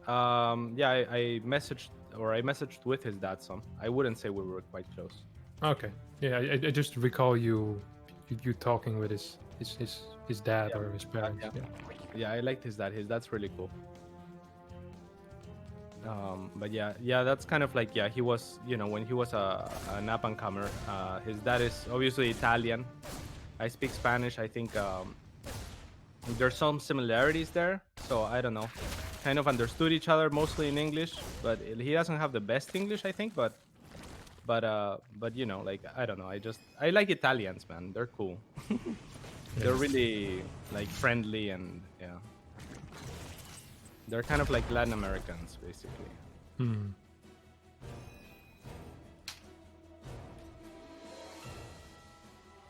Yeah, I messaged with his dad some. I wouldn't say we were quite close. Okay. Yeah, I just recall you talking with his dad Yeah, or his parents. yeah, Yeah. yeah. I liked his dad. His dad's really cool. But yeah, that's kind of like he was, when he was an up and comer. His dad is obviously Italian. I speak Spanish. I think there's some similarities there. So I don't know. Kind of understood each other mostly in English, but he doesn't have the best English, I think. But like I don't know. I like Italians, man. They're cool. They're Yeah. really like friendly and yeah. They're kind of like Latin Americans, basically. Hmm.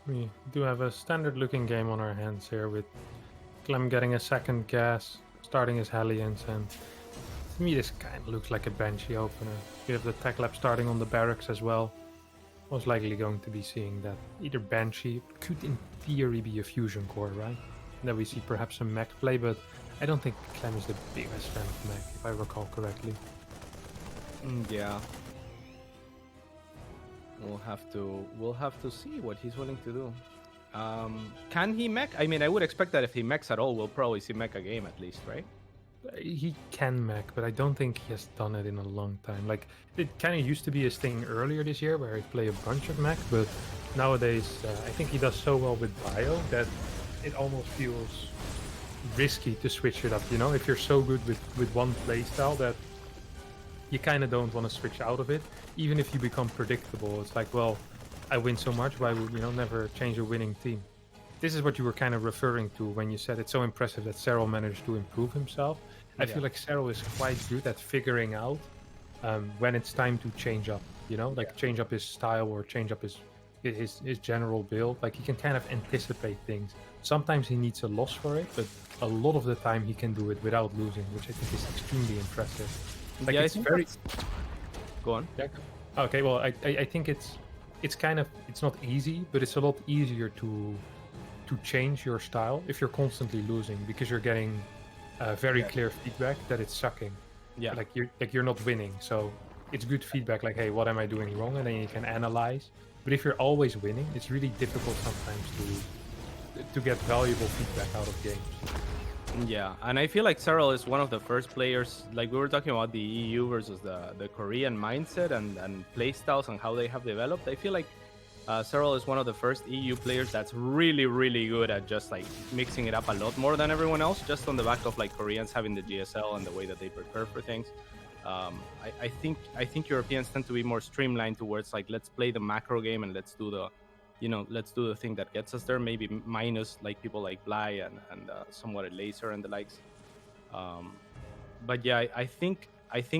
We do have a standard looking game on our hands here with Clem getting a second gas, starting his Hellions, and to me this kind of looks like a Banshee opener. We have the Tech Lab starting on the barracks as well. Most likely going to be seeing that either Banshee could in theory be a fusion core, right? And then we see perhaps some mech play, but I don't think Clem is the biggest fan of mech, if I recall correctly. Yeah. We'll have to see what he's willing to do. Can he mech? I mean, I would expect that if he mechs at all, we'll probably see mech a game at least, right? He can mech, but I don't think he has done it in a long time. Like, it kind of used to be his thing earlier this year where he'd play a bunch of mech, but nowadays, I think he does so well with bio that it almost feels risky to switch it up. You know, if you're so good with one playstyle that you kind of don't want to switch out of it, even if you become predictable. It's like, well, I win so much, why would never change a winning team? This is what you were kind of referring to when you said it's so impressive that Cyril managed to improve himself. I feel like Cyril is quite good at figuring out when it's time to change up. Like change up his style or change up his general build. Like he can kind of anticipate things. Sometimes he needs a loss for it, but a lot of the time he can do it without losing, which I think is extremely impressive. Like it's very. Go on. Yeah. Okay. Well, I think it's kind of, it's not easy, but it's a lot easier to change your style if you're constantly losing, because you're getting very clear feedback that it's sucking. Yeah. Like you're not winning, so it's good feedback. Like, hey, what am I doing wrong? And then you can analyze. But if you're always winning, it's really difficult sometimes to get valuable feedback out of games. Yeah, and I feel like Cyril is one of the first players, like we were talking about the EU versus the Korean mindset and playstyles and how they have developed. I feel like Cyril is one of the first EU players that's really, really good at just like mixing it up a lot more than everyone else, just on the back of like Koreans having the GSL and the way that they prepare for things. I think Europeans tend to be more streamlined towards like, let's play the macro game and let's do the thing that gets us there, maybe minus like people like Bly and somewhat a Laser and the likes. But yeah, I think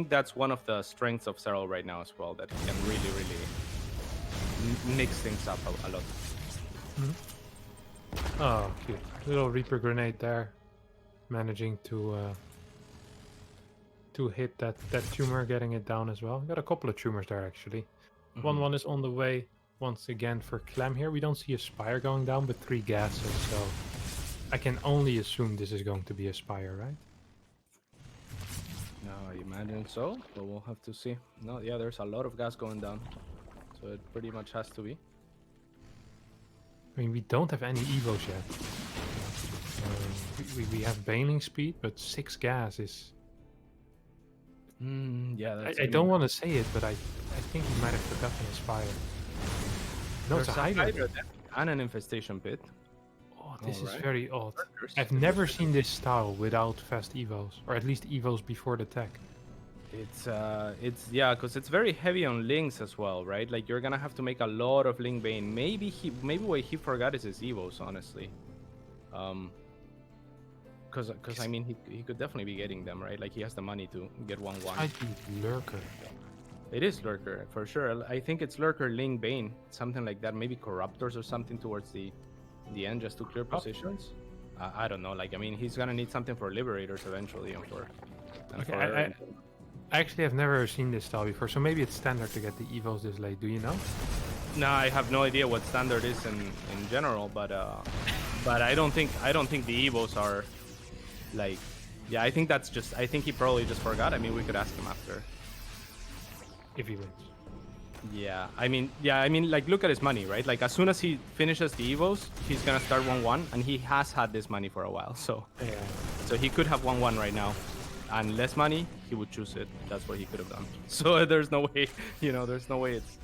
that's one of the strengths of Cyril right now as well, that he can really, really mix things up a lot. Mm-hmm. Oh, cute. Little Reaper grenade there. Managing to hit that tumor, getting it down as well. Got a couple of tumors there, actually. Mm-hmm. One is on the way once again for Clem here. We don't see a Spire going down, but 3 gases, so I can only assume this is going to be a Spire, right? No, I imagine so, but we'll have to see. No, yeah, there's a lot of gas going down, so it pretty much has to be. I mean, we don't have any Evos yet. We have Baning speed, but 6 gas is... Yeah, that's I don't want to say it, but I think he might have forgotten his Spire. No, it's a Hydra and an Infestation Pit. Oh, this is very odd. I've never seen this style without fast Evos, or at least Evos before the tech. It's yeah, because it's very heavy on links as well, right? Like you're gonna have to make a lot of link bane. Maybe what he forgot is his Evos, honestly. Because I mean he could definitely be getting them, right? Like he has the money to get 1/1. I think Lurker. It is Lurker for sure. I think it's Lurker, Link, Bane, something like that. Maybe Corruptors or something towards the end, just to clear positions. I don't know. Like I mean, he's gonna need something for Liberators eventually, and for. I actually have never seen this style before, so maybe it's standard to get the Evos this late. Do you know? No, I have no idea what standard is in general, but I don't think the Evos are like. Yeah, I think he probably just forgot. I mean, we could ask him after. If he wins. Yeah, I mean, like, look at his money, right? Like, as soon as he finishes the Evos, he's gonna start 1/1, and he has had this money for a while, so... Yeah. So he could have 1/1 right now, and less money, he would choose it. That's what he could have done. So there's no way, there's no way it's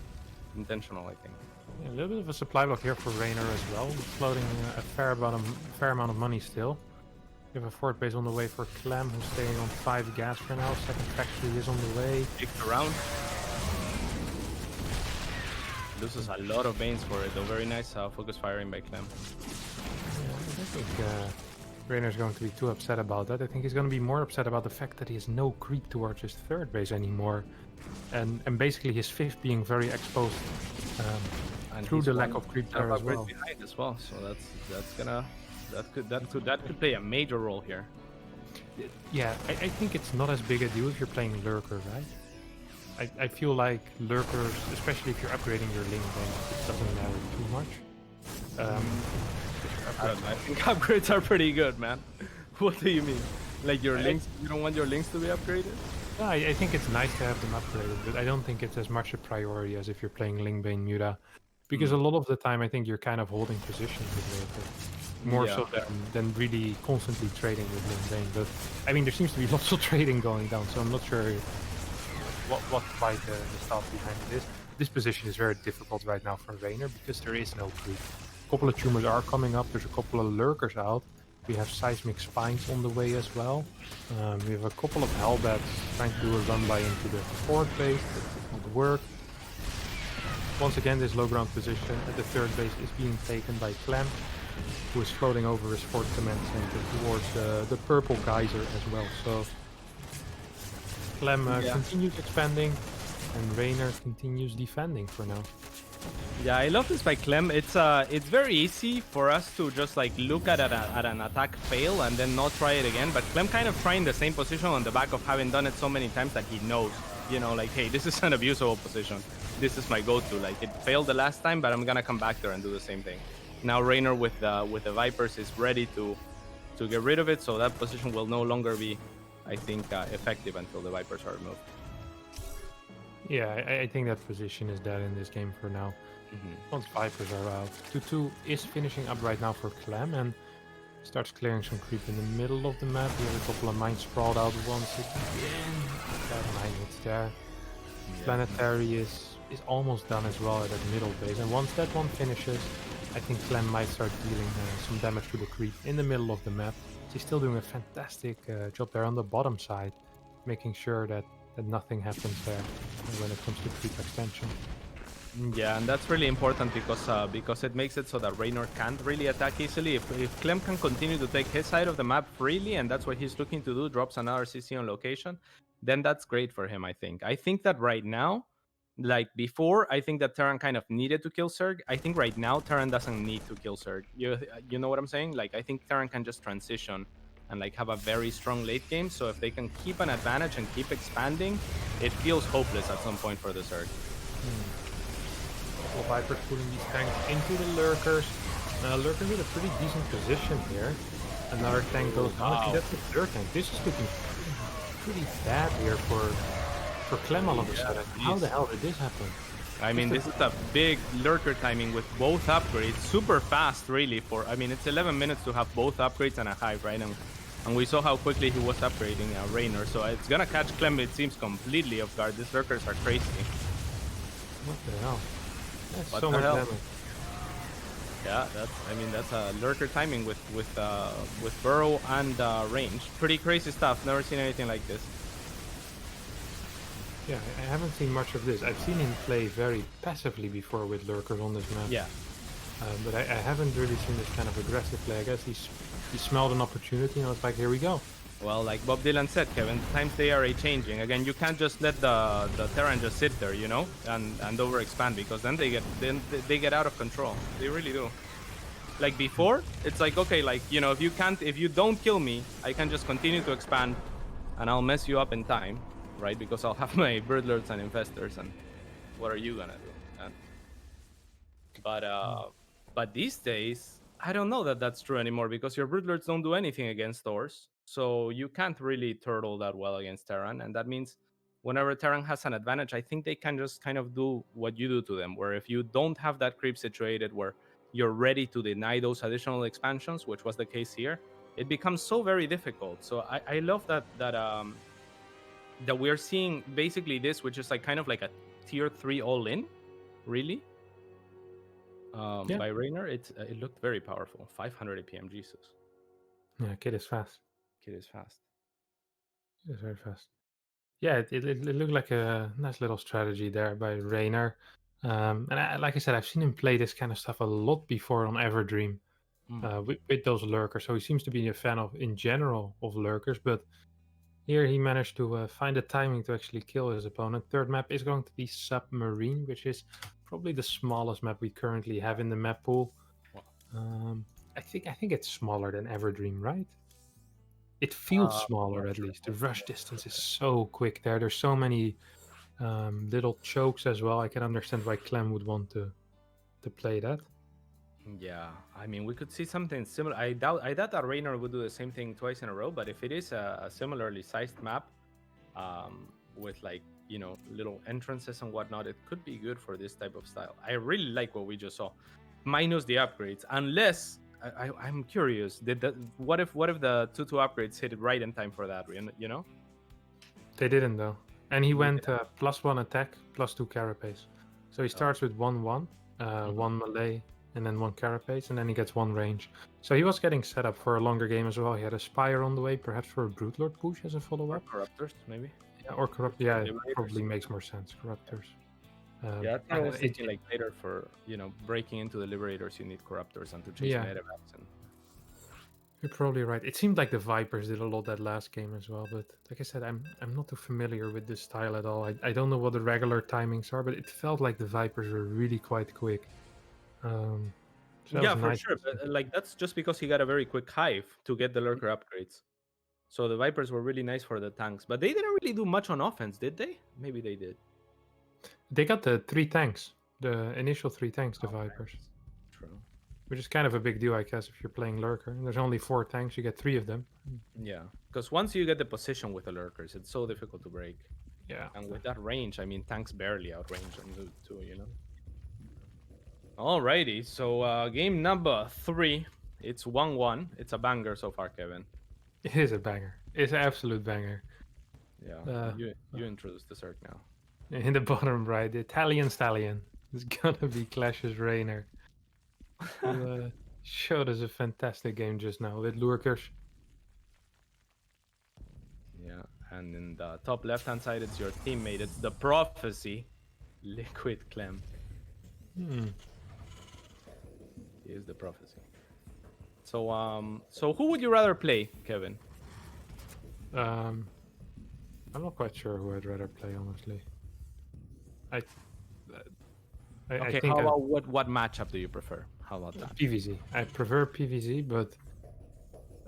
intentional, I think. Yeah, a little bit of a supply block here for Reynor as well, floating a fair amount of money still. We have a fort base on the way for Clem, who's staying on 5 gas for now. Second factory is on the way. Kicked around. Loses a lot of Banes for it, though. Very nice focus firing by Clem. Yeah, I don't think Reynor's going to be too upset about that. I think he's going to be more upset about the fact that he has no creep towards his 3rd base anymore. And basically his 5th being very exposed through the lack of creep there as well. Behind as well. So that could play a major role here. Yeah, I think it's not as big a deal if you're playing Lurker, right? I feel like Lurkers, especially if you're upgrading your link, then it doesn't matter too much. I don't know, I think upgrades are pretty good, man. What do you mean? Like your links, you don't want your links to be upgraded? Yeah, I think it's nice to have them upgraded, but I don't think it's as much a priority as if you're playing Lingbane Muta. Because a lot of the time I think you're kind of holding positions with Lurker. More so than really constantly trading with Lingbane. But I mean, there seems to be lots of trading going down, so I'm not sure what quite the stuff behind it is. this position is very difficult right now for Reynor because there is no creep. A couple of tumors are coming up. There's a couple of lurkers out. We have seismic spines on the way as well. We have a couple of hellbats trying to do a run by into the fourth base. That did not work. Once again, this low ground position at the third base is being taken by Clem, who is floating over his fourth command center towards the purple geyser as well. So Clem continues expanding, and Reynor continues defending for now. Yeah, I love this by Clem. It's very easy for us to just like look at an attack fail and then not try it again. But Clem kind of trying the same position on the back of having done it so many times that he knows, like, hey, this is an abusable position. This is my go-to. Like, it failed the last time, but I'm gonna come back there and do the same thing. Now Reynor with the Vipers is ready to get rid of it, so that position will no longer be, I think, effective until the Vipers are removed. Yeah, I think that position is dead in this game for now. Once Vipers are out. 2-2 is finishing up right now for Clem and starts clearing some creep in the middle of the map. We have a couple of mines sprawled out once again. That mine hits there. Planetary is almost done as well at that middle base. And once that one finishes, I think Clem might start dealing some damage to the creep in the middle of the map. He's still doing a fantastic job there on the bottom side, making sure that nothing happens there when it comes to creep expansion. Yeah, and that's really important because it makes it so that Reynor can't really attack easily. If Clem can continue to take his side of the map freely, and that's what he's looking to do, drops another CC on location, then that's great for him, I think. I think that right now, like before, I think that Terran kind of needed to kill Zerg. I think right now, Terran doesn't need to kill Zerg. You know what I'm saying? Like, I think Terran can just transition and like have a very strong late game. So if they can keep an advantage and keep expanding, it feels hopeless at some point for the Zerg. Couple of Vipers putting these tanks into the lurkers. Lurkers with a pretty decent position here. Another tank goes down. I think that's the third tank. This is looking pretty bad here for Clem all of a sudden. How the hell did this happen? I mean, this is a big lurker timing with both upgrades. Super fast, really. It's 11 minutes to have both upgrades and a hive, right? And we saw how quickly he was upgrading Reynor. So it's gonna catch Clem, it seems, completely off guard. These lurkers are crazy. What the hell? That's What so the much hell? damage. Yeah, that's a lurker timing with burrow and range. Pretty crazy stuff. Never seen anything like this. Yeah, I haven't seen much of this. I've seen him play very passively before with lurkers on this map. Yeah. But I haven't really seen this kind of aggressive play. I guess he smelled an opportunity and was like, here we go. Well, like Bob Dylan said, Kevin, times they are changing. Again, you can't just let the Terran just sit there, and overexpand, because then they get out of control. They really do. Like before, it's like, okay, like, if you don't kill me, I can just continue to expand and I'll mess you up in time, right? Because I'll have my birdlords and infestors, and what are you gonna do? But these days, I don't know that that's true anymore, because your broodlords don't do anything against Thors, so you can't really turtle that well against Terran, and that means whenever Terran has an advantage, I think they can just kind of do what you do to them, where if you don't have that creep situated where you're ready to deny those additional expansions, which was the case here, it becomes so very difficult. So I love that we're seeing basically this, which is like kind of like a tier 3 all-in, really. By Reynor, it looked very powerful. 500 APM, Jesus. Yeah, kid is fast. Kid is fast. It is very fast. Yeah, it looked like a nice little strategy there by Reynor. And like I said, I've seen him play this kind of stuff a lot before on Everdream with those lurkers. So he seems to be a fan in general of lurkers, but here he managed to find the timing to actually kill his opponent. Third map is going to be Submarine, which is probably the smallest map we currently have in the map pool. I think it's smaller than Everdream, right? It feels smaller, at least. The rush distance is so quick there. There's so many little chokes as well. I can understand why Clem would want to play that. Yeah, I mean, we could see something similar. I doubt that Reynor would do the same thing twice in a row, but if it is a similarly sized map with like, little entrances and whatnot, it could be good for this type of style. I really like what we just saw, minus the upgrades. Unless I'm curious, what if the 2-2 upgrades hit it right in time for that? They didn't though, and he went +1 attack, +2 carapace. So he starts with 1/1, one melee, and then one carapace, and then he gets one range. So he was getting set up for a longer game as well. He had a Spire on the way, perhaps for a Broodlord push as a Or follow-up. Corruptors, maybe. Yeah, or Corrupt. For Yeah, it Liberators. probably makes more sense. Corruptors. Yeah, that's what I was it- thinking. Like later for breaking into the Liberators, you need Corruptors and to chase Yeah. medevacs. And You're probably right. It seemed like the Vipers did a lot that last game as well, but like I said, I'm not too familiar with this style at all. I don't know what the regular timings are, but it felt like the Vipers were really quite quick. So that yeah, was for nice sure. to see. But like that's just because he got a very quick hive to get the lurker upgrades. So the Vipers were really nice for the tanks, but they didn't really do much on offense, did they? Maybe they did. They got the 3 tanks, the initial 3 tanks, the Oh, Vipers, nice. True. which is kind of a big deal, I guess, if you're playing Lurker. And there's only 4 tanks, you get 3 of them. Yeah, because once you get the position with the lurkers, it's so difficult to break. Yeah. And with that range, I mean, tanks barely outrange them too. Alrighty, so game number 3, it's 1-1. It's a banger so far, Kevin. It is a banger. It's an absolute banger. Yeah, you introduce the Zerg now. In the bottom right, the Italian Stallion. It's gonna be Clash's Reynor. Who showed us a fantastic game just now with Lurkers. Yeah, and in the top left-hand side, it's your teammate. It's the Prophecy, Liquid Clem. He is the Prophecy. So who would you rather play, Kevin? I'm not quite sure who I'd rather play, honestly. I Okay, think how about what matchup do you prefer? How about that? PvZ. I prefer PvZ, but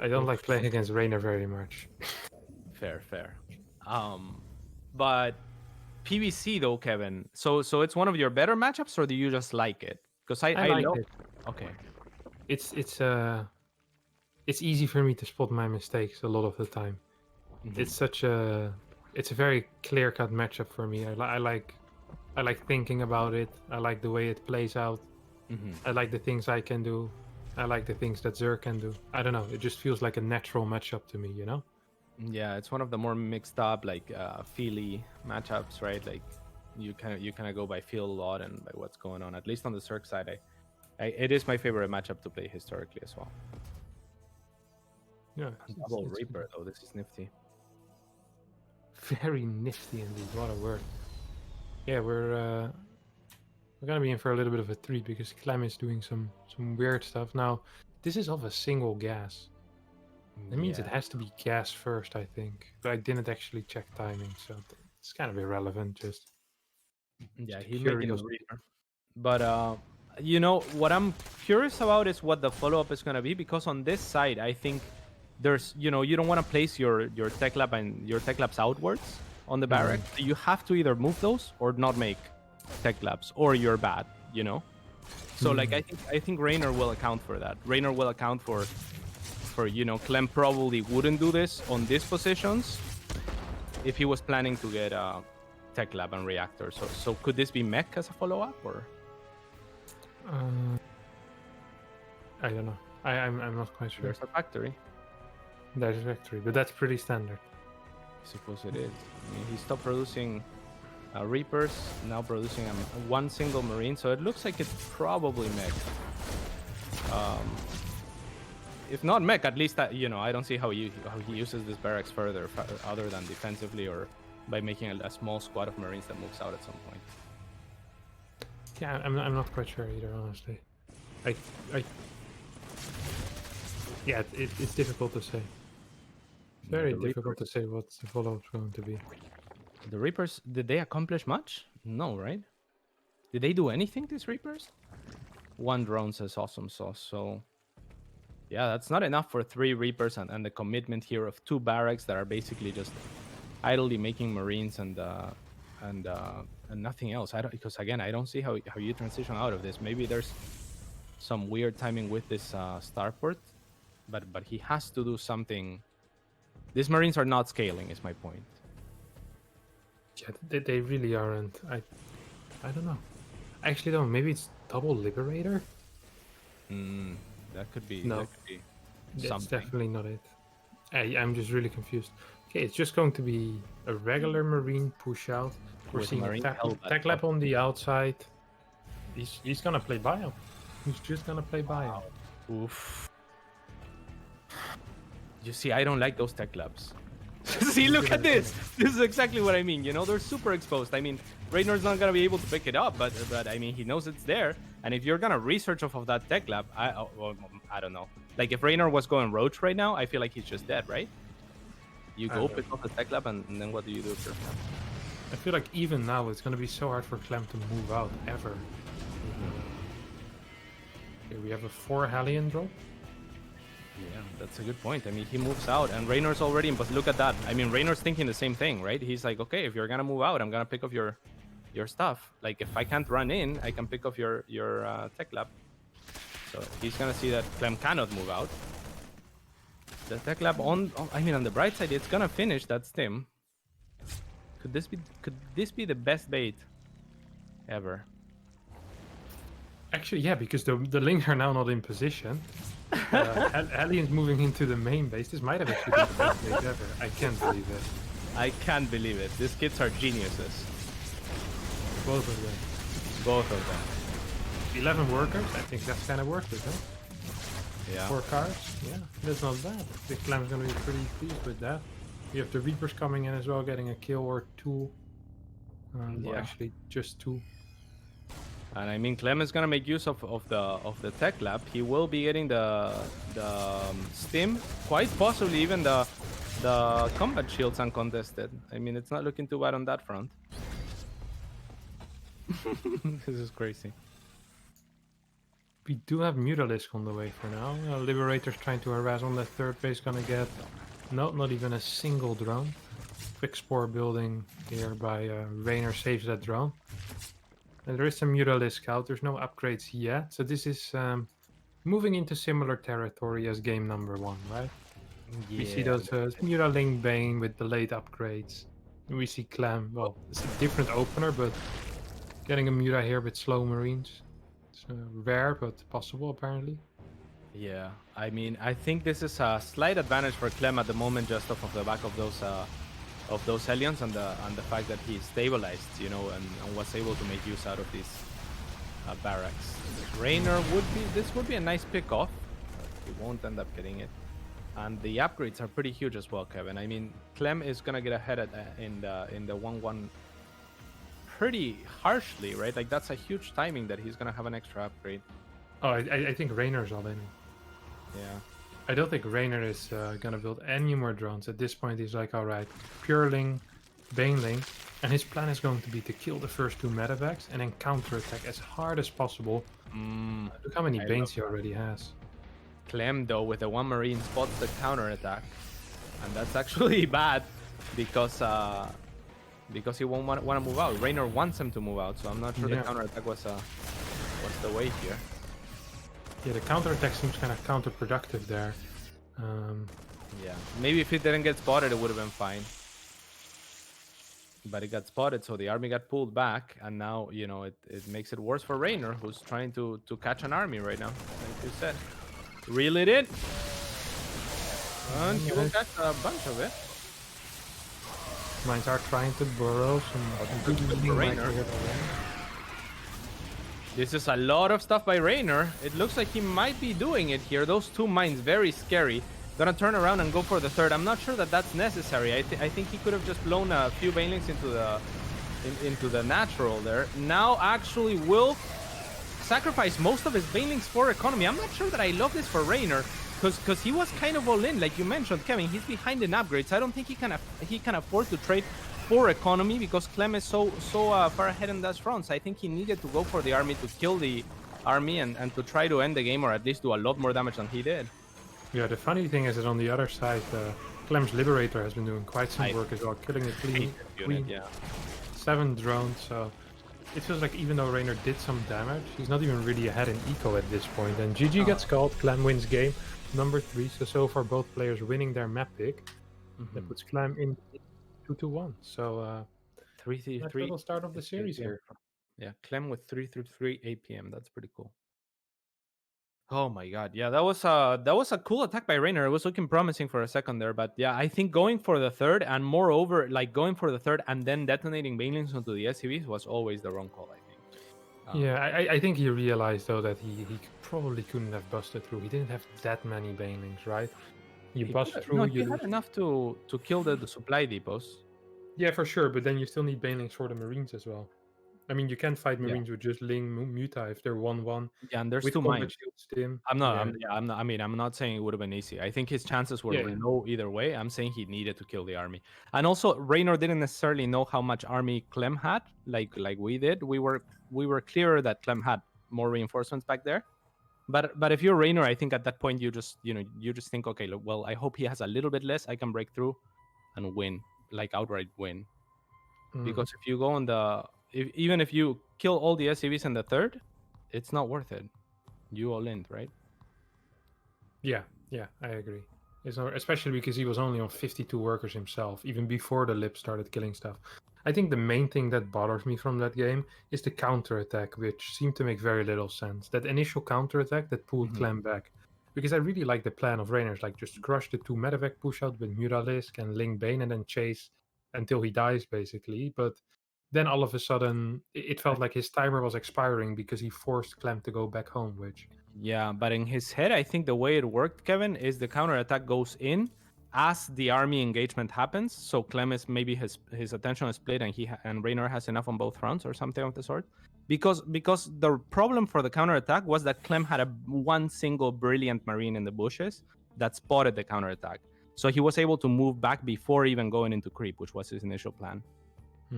I don't like playing against Reynor very much. Fair. But PvC though, Kevin. So it's one of your better matchups, or do you just like it? Because I like love it. Okay. It's easy for me to spot my mistakes a lot of the time. Mhm. It's a very clear-cut matchup for me. I like thinking about it. I like the way it plays out. Mhm. I like the things I can do. I like the things that Zerg can do. I don't know. It just feels like a natural matchup to me, Yeah, it's one of the more mixed up, like feely matchups, right? Like you kind of go by feel a lot and by what's going on. At least on the Zerg side, it is my favorite matchup to play historically as well. Yeah. Double Reaper though, this is nifty. Very nifty indeed. What a word. Yeah, we're gonna be in for a little bit of a treat because Clem is doing some weird stuff. Now, this is off a single gas. That means it has to be gas first, I think. But I didn't actually check timing, so it's kind of irrelevant. Just He's making the curiosity. Reaper. But what I'm curious about is what the follow-up is gonna be, because on this side, I think there's you don't want to place your tech lab and your tech labs outwards on the barrack. You have to either move those or not make tech labs, or you're bad. So like I think Reynor will account for that. Reynor will account for Clem probably wouldn't do this on these positions if he was planning to get tech lab and reactor. So could this be mech as a follow-up, or? I don't know. I'm not quite sure. There's a factory. There's a factory, but that's pretty standard. I suppose it is. I mean, he stopped producing Reapers, now producing one single Marine, so it looks like it's probably mech. If not mech, at least I don't see how he uses this barracks further other than defensively, or by making a small squad of Marines that moves out at some point. Yeah, I'm not quite sure either, honestly. It's difficult to say. Very difficult to say what the follow-up's going to be. The Reapers, did they accomplish much? No, right? Did they do anything, these Reapers? One drone says awesome sauce, so yeah, that's not enough for 3 Reapers and the commitment here of 2 barracks that are basically just idly making Marines and nothing else. Because again, I don't see how you transition out of this. Maybe there's some weird timing with this starport, but he has to do something. These Marines are not scaling, is my point. Yeah, they really aren't. I don't know. I actually don't. Maybe it's double Liberator? That could be. No. That could be That's something. definitely not it. I'm just really confused. Okay, it's just going to be a regular Marine push out. We're with a seeing a Marine Hellbat. tech lab on the outside. He's gonna play bio. He's just gonna play bio. Oof. You see, I don't like those tech labs. See, You look should at have done this. it. This is exactly what I mean. You know, they're super exposed. I mean, Reynor's not gonna be able to pick it up, but I mean, he knows it's there. And if you're gonna research off of that tech lab, I don't know. Like if Reynor was going Roach right now, I feel like he's just dead, right? You I go don't pick know. up the tech lab, and then what do you do with your I feel like even now it's gonna be so hard for Clem to move out ever. Okay, we have a 4 Hellion drop. Yeah, that's a good point. I mean, he moves out, and Reynor's already in. But look at that. I mean, Reynor's thinking the same thing, right? He's like, okay, if you're gonna move out, I'm gonna pick up your stuff. Like, if I can't run in, I can pick up your tech lab. So he's gonna see that Clem cannot move out. The tech lab I mean, on the bright side, it's gonna finish that stim. Could this be the best bait ever? Actually, yeah, because the links are now not in position. Hellion's moving into the main base. This might have actually been the best bait ever. I can't believe it. I can't believe it. These kids are geniuses. Both of them. Both of them. 11 workers. I think that's kind of worth it, huh? Yeah. 4 cars. Yeah, that's not bad. I think Clem's gonna be pretty pleased with that. You have the Reapers coming in as well, getting a kill or 2. Well, Yeah. actually, just 2. And I mean, Clem is gonna make use of the tech lab. He will be getting the stim, quite possibly even the combat shields uncontested. I mean, it's not looking too bad on that front. This is crazy. We do have Mutalisk on the way for now. Liberator's trying to harass on that third base, gonna get not even a single drone. Quick spore building here by Reynor saves that drone. And there is some Mutalisk out. There's no upgrades yet, so this is moving into similar territory as game number 1, right? Yeah. We see those Mutaling Bane with delayed upgrades. And we see Clem. Well, it's a different opener, but getting a Muta here with slow Marines. It's rare, but possible apparently. Yeah. I mean, I think this is a slight advantage for Clem at the moment, just off of the back of those Hellions and the fact that he stabilized, you know, and was able to make use out of these barracks. Reynor would be a nice pick off. He won't end up getting it. And the upgrades are pretty huge as well, Kevin. I mean, Clem is gonna get ahead in the 1-1 pretty harshly, right? Like that's a huge timing that he's gonna have an extra upgrade. Oh, I think Reynor's all in. Yeah. I don't think Reynor is gonna build any more drones. At this point, he's like, alright, Pureling, Baneling, and his plan is going to be to kill the first 2 medevacs and then counterattack as hard as possible. Look how many Banes he already has. Clem, though, with the 1 Marine, spots the counterattack. And that's actually bad because he won't want to move out. Reynor wants him to move out, so I'm not sure the counterattack was the way here. Yeah, the counterattack seems kind of counterproductive there. Yeah, maybe if it didn't get spotted, it would have been fine. But it got spotted, so the army got pulled back, and now, you know, it makes it worse for Reynor, who's trying to catch an army right now, like you said. Reel it in. And he will catch a bunch of it. Mines are trying to burrow some Reynor. This is a lot of stuff by Reynor. It looks like he might be doing it here. Those 2 mines, very scary. Gonna turn around and go for the third. I'm not sure that that's necessary. I think he could have just blown a few banelings into the natural there. Now actually will sacrifice most of his banelings for economy. I'm not sure that I love this for Reynor, because he was kind of all in, like you mentioned, Kevin. He's behind in upgrades. I don't think he can afford to trade for economy because Clem is so far ahead in those fronts. I think he needed to go for the army to kill the army and to try to end the game, or at least do a lot more damage than he did. Yeah, the funny thing is that on the other side, Clem's Liberator has been doing quite some work as well, killing the Queen. Yeah. 7 drones, so it feels like even though Reynor did some damage, he's not even really ahead in eco at this point. And GG gets called, Clem wins game number 3, so far both players winning their map pick. That puts Clem in 2-1. So 3-3. nice little start of the series here. Yeah, Clem with 3-3 APM. That's pretty cool. Oh my god, yeah, that was a cool attack by Reynor. It was looking promising for a second there, but yeah, I think going for the third and moreover, like going for the third and then detonating banelings onto the SCVs was always the wrong call. I think. Yeah, I think he realized though that he probably couldn't have busted through. He didn't have that many banelings, right? You He bust could no, through, you he had lose. enough to kill the supply depots. Yeah, for sure, but then you still need banelings for the Marines as well. I mean, you can fight Yeah, Marines with just Ling Muta if they're 1-1 yeah, and there's with two combat mines. shield stim. I'm not. Yeah, I'm not. I mean, I'm not saying it would have been easy. I think his chances were yeah, yeah. low either way. I'm saying he needed to kill the army, and also Reynor didn't necessarily know how much army Clem had, like we did. We were clearer that Clem had more reinforcements back there. But if you're Reynor, I think at that point you just think, okay, look, well, I hope he has a little bit less. I can break through and win, like outright win. Mm. Because if you go on even if you kill all the SCVs in the third, it's not worth it. You all in, right? Yeah, yeah, I agree. It's not, especially because he was only on 52 workers himself, even before the Lip started killing stuff. I think the main thing that bothers me from that game is the counterattack, which seemed to make very little sense. That initial counterattack that pulled Mhm. Clem back. Because I really like the plan of Reynor's, like just crush the 2 medevac push out with Muralisk and Ling Bane and then chase until he dies, basically. But then all of a sudden, it felt like his timer was expiring because he forced Clem to go back home, which Yeah, but in his head, I think the way it worked, Kevin, is the counterattack goes in as the army engagement happens. So Clem is maybe his attention is split, and and Reynor has enough on both fronts or something of the sort. Because the problem for the counterattack was that Clem had one single brilliant marine in the bushes that spotted the counterattack. So he was able to move back before even going into creep, which was his initial plan.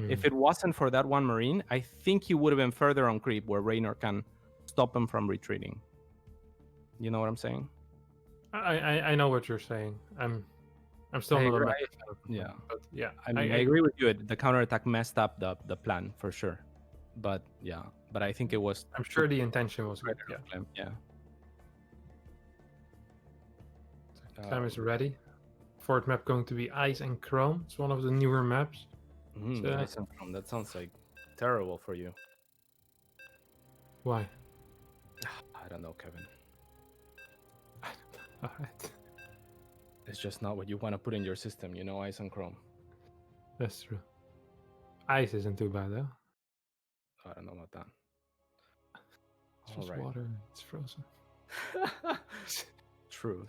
If it wasn't for that one marine, I think he would have been further on creep where Reynor can stop him from retreating. You know what I'm saying? I know what you're saying. I'm still not a agree. massive fan of the Yeah. plan, but yeah, I mean, I agree with you. The counterattack messed up the plan for sure. But yeah, but I think it was. I'm sure the intention was good. better Yeah, of Clem, yeah. Clem is ready. Fourth map going to be Ice and Chrome. It's one of the newer maps. Nice and Chrome. That sounds like terrible for you. Why? I don't know, Kevin. Alright, It's just not what you want to put in your system, Ice and Chrome. that's true. Ice isn't too bad though. I don't know about that. It's just water. It's frozen. True.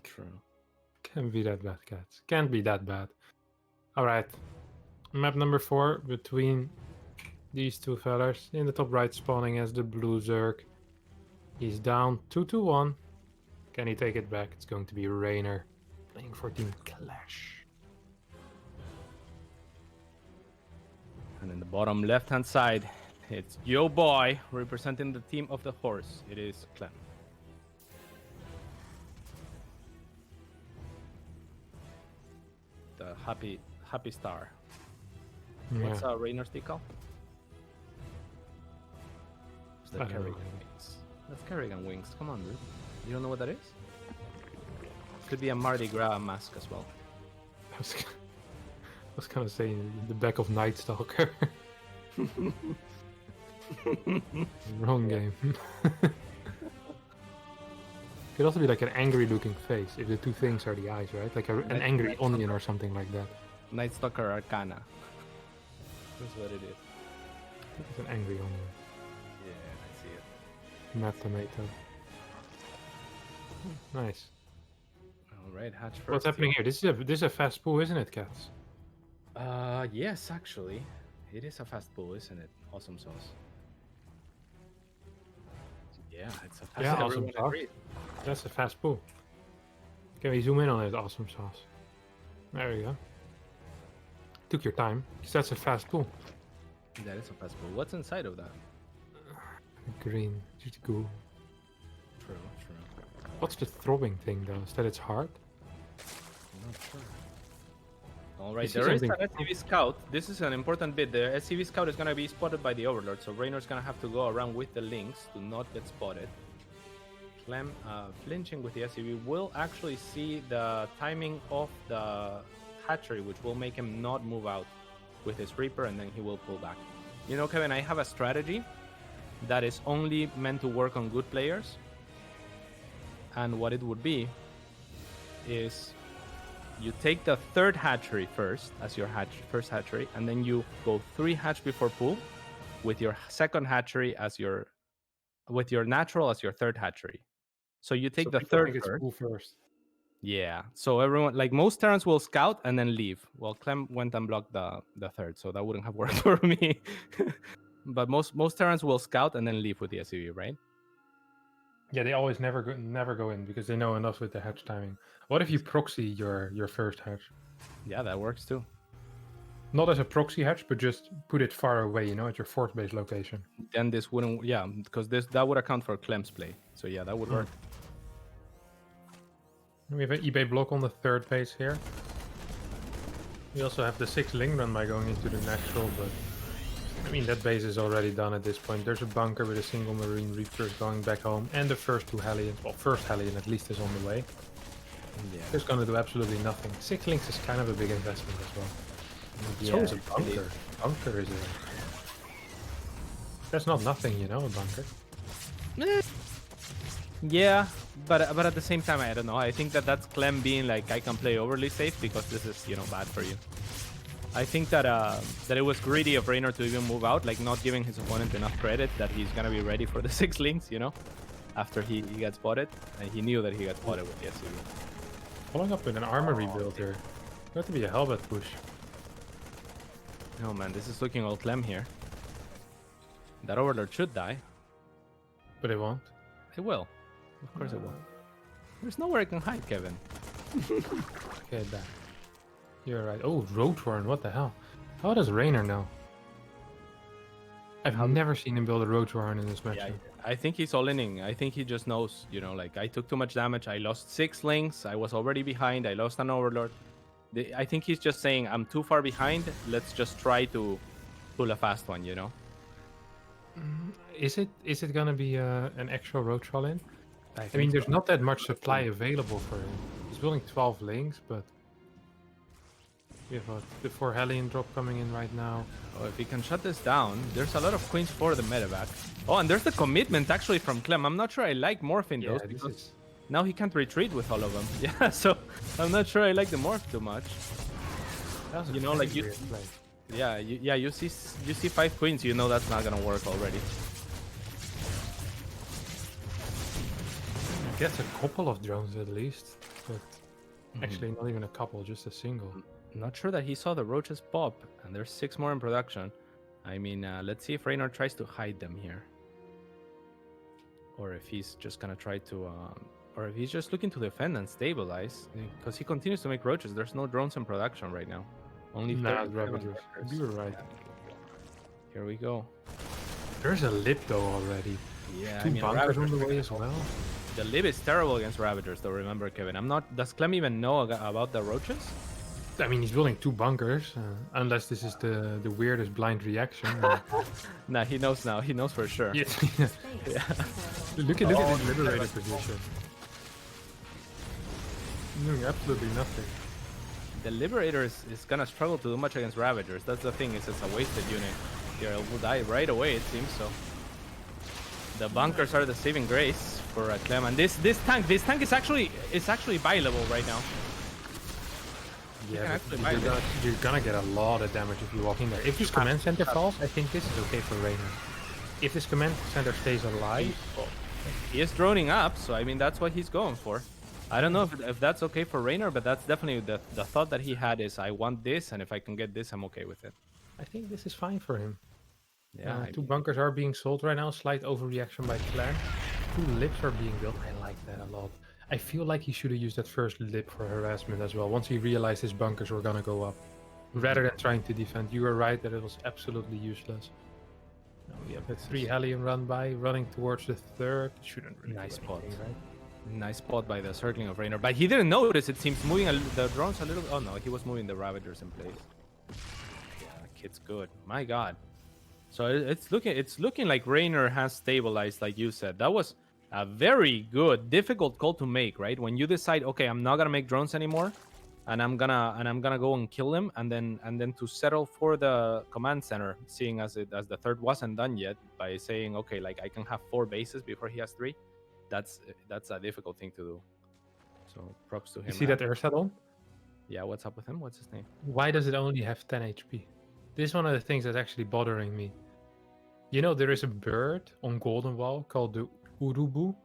Can't be that bad, cats. Can't be that bad. Alright. Map number 4 between these two fellas. In the top right spawning as the blue Zerg. He's down 2-1. Can he take it back? It's going to be Reynor playing for Team Clash. And in the bottom left-hand side, it's your boy representing the team of the horse. It is Clem. The happy star. Yeah. What's Reynor's decal? It's the I don't know. Kerrigan wings. That's Kerrigan wings. Come on, dude. You don't know what that is? Could be a Mardi Gras mask as well. I was kind of saying the back of Night Stalker. Wrong game. Could also be like an angry looking face if the two things are the eyes, right? Like an angry onion or something like that. Night Stalker Arcana. That's what it is. I think it's an angry onion. Yeah, I see it. Mad tomato. Nice. All right, hatch first. What's happening here? This is a fast pool, isn't it, cats? Yes, actually. It is a fast pull, isn't it? Awesome sauce. Yeah, it's a fast Yeah, pull. awesome Everyone sauce. agrees. That's a fast pool. Can we zoom in on it? Awesome sauce. There we go. Took your time, because that's a fast pool. That is a fast pull. What's inside of that? Green, just cool. True. What's the throbbing thing though? Is that it's hard? I'm not sure. All right, see there is an something- SCV scout. This is an important bit. The SCV scout is going to be spotted by the Overlord, so Reynor's going to have to go around with the links to not get spotted. Clem, flinching with the SCV, will actually see the timing of the hatchery, which will make him not move out with his Reaper, and then he will pull back. Kevin, I have a strategy that is only meant to work on good players. And what it would be is you take the third hatchery first as your first hatchery, and then you go 3 hatch before pool with your second hatchery as with your natural as your third hatchery. So you take So the people third think it's first. pool first. Yeah. So everyone, like most Terrans, will scout and then leave. Well, Clem went and blocked the third, so that wouldn't have worked for me. But most Terrans will scout and then leave with the SUV, right? Yeah, they always never go in because they know enough with the hatch timing. What if you proxy your first hatch? Yeah, that works too. Not as a proxy hatch, but just put it far away, at your fourth base location. Then this wouldn't, yeah, because that would account for Clem's play. So yeah, that would work. We have an eBay block on the third base here. We also have the 6 Ling run by going into the natural, but I mean that base is already done at this point. There's a bunker with a single Marine Reapers going back home, and the first 2 Hellions. Well, first Hellion at least is on the way. Yeah. It's going to do absolutely nothing. 6 Links is kind of a big investment as well. Yeah, So is a bunker. Bunker is a... That's not nothing, a bunker. Yeah, but at the same time, I don't know. I think that's Clem being like, I can play overly safe because this is bad for you. I think that that it was greedy of Reynor to even move out, like not giving his opponent enough credit that he's gonna be ready for the 6 links, after he gets spotted, and he knew that he got spotted with the SUV. Following up with an armor rebuild here. Got to be a Hellbat push. Oh man, this is looking all Clem here. That Overlord should die. But it won't. It will. Of course it will. There's nowhere I can hide, Kevin. Okay, back. You're right. Oh, Roadhorn, what the hell? How does Reynor know? I've never seen him build a Roadhorn in this match. Yeah, I think he's all inning. I think he just knows, like I took too much damage. I lost 6 links. I was already behind. I lost an Overlord. I think he's just saying, I'm too far behind. Let's just try to pull a fast one, Is it gonna be an actual road troll in? I mean, there's not that much supply available for him. He's building 12 links, but we have the 4 Hellion drop coming in right now. Oh, if he can shut this down, there's a lot of queens for the medevac. Oh, and there's the commitment actually from Clem. I'm not sure I like morphing those because now he can't retreat with all of them. Yeah, so I'm not sure I like the morph too much. That was like you. Yeah, you see 5 queens, that's not gonna work already. Gets a couple of drones at least, but actually not even a couple, just a single. Not sure that he saw the roaches pop, and there's 6 more in production. I mean, let's see if Reynor tries to hide them here, or if he's just gonna try to, or if he's just looking to defend and stabilize, because he continues to make roaches. There's no drones in production right now. Only Ravagers. You were right. Here we go. There's a lip though already. Yeah, 2 bunkers on the way as well. The lib is terrible against Ravagers, though. Remember, Kevin. Does Clem even know about the roaches? I mean, he's building 2 bunkers, unless this is the weirdest blind reaction. Nah, he knows now. He knows for sure. Yeah. Look at this liberator position. Doing absolutely nothing. The Liberator is gonna struggle to do much against Ravagers. That's the thing. It's a wasted unit. Here, it will die right away. It seems so. The bunkers are the saving grace for Clem, and this tank is actually bi-level right now. Yeah, you're gonna get a lot of damage if you walk in there. If this command center falls, I think this is okay for Reynor. If this command center stays alive, he is droning up, so I mean that's what he's going for. I don't know if that's okay for Reynor, but that's definitely the thought that he had is I want this, and if I can get this, I'm okay with it. I think this is fine for him. Yeah, 2 bunkers are being sold right now. Slight overreaction by Clem. 2 lips are being built. I like that a lot. I feel like he should have used that first lip for harassment as well, once he realized his bunkers were gonna go up. Rather than trying to defend. You were right that it was absolutely useless. Now we have a 3 Hellion run by, running towards the 3rd. Shouldn't really nice do spot, anything, right? Nice spot by the circling of Reynor, but he didn't notice. It seems moving the drones a little. Oh no, he was moving the Ravagers in place. Yeah, the kid's good. My God. So it's looking like Reynor has stabilized, like you said. That was a very good, difficult call to make, right? When you decide, okay, I'm not gonna make drones anymore, and I'm gonna go and kill him, and then to settle for the command center, seeing as the 3rd wasn't done yet, by saying, okay, like I can have 4 bases before he has 3. that's a difficult thing to do. So props to him. You see that Ursadon? Yeah, what's up with him? What's his name? Why does it only have 10 HP? This is one of the things that's actually bothering me. You know, there is a bird on Golden Wall called the Urubu.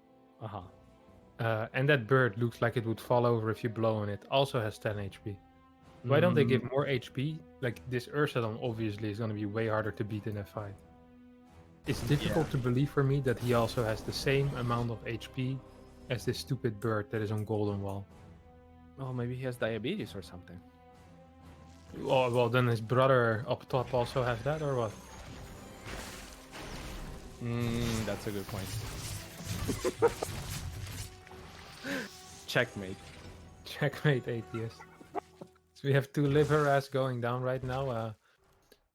And that bird looks like it would fall over if you blow on it. Also has 10 HP. Why don't they give more HP? Like, this Ursadon obviously is going to be way harder to beat in a fight. It's difficult to believe for me that he also has the same amount of HP as this stupid bird that is on Golden Wall. Oh, maybe he has diabetes or something. Oh, well, then his brother up top also has that, or what? That's a good point. Checkmate. Checkmate, atheist. So we have 2 liver going down right now.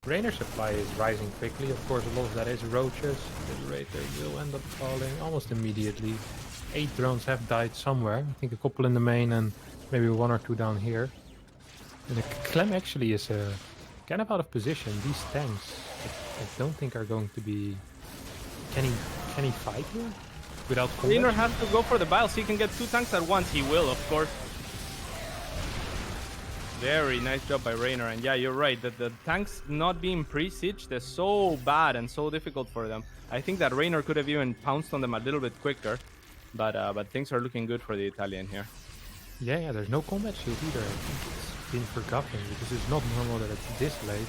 Reynor supply is rising quickly. Of course, a lot of that is roaches. The rate they will end up falling almost immediately. 8 drones have died somewhere. I think a couple in the main and maybe 1 or 2 down here. And the Clem actually is kind of out of position. These tanks, I don't think are going to be... Can he fight here? Without combat? Reynor has to go for the biles. He can get 2 tanks at once. He will, of course. Very nice job by Reynor. And yeah, you're right. That the tanks not being pre-sieged is so bad and so difficult for them. I think that Reynor could have even pounced on them a little bit quicker. But things are looking good for the Italian here. Yeah, there's no combat shield either. I think it's been forgotten because it's not normal that it's this late.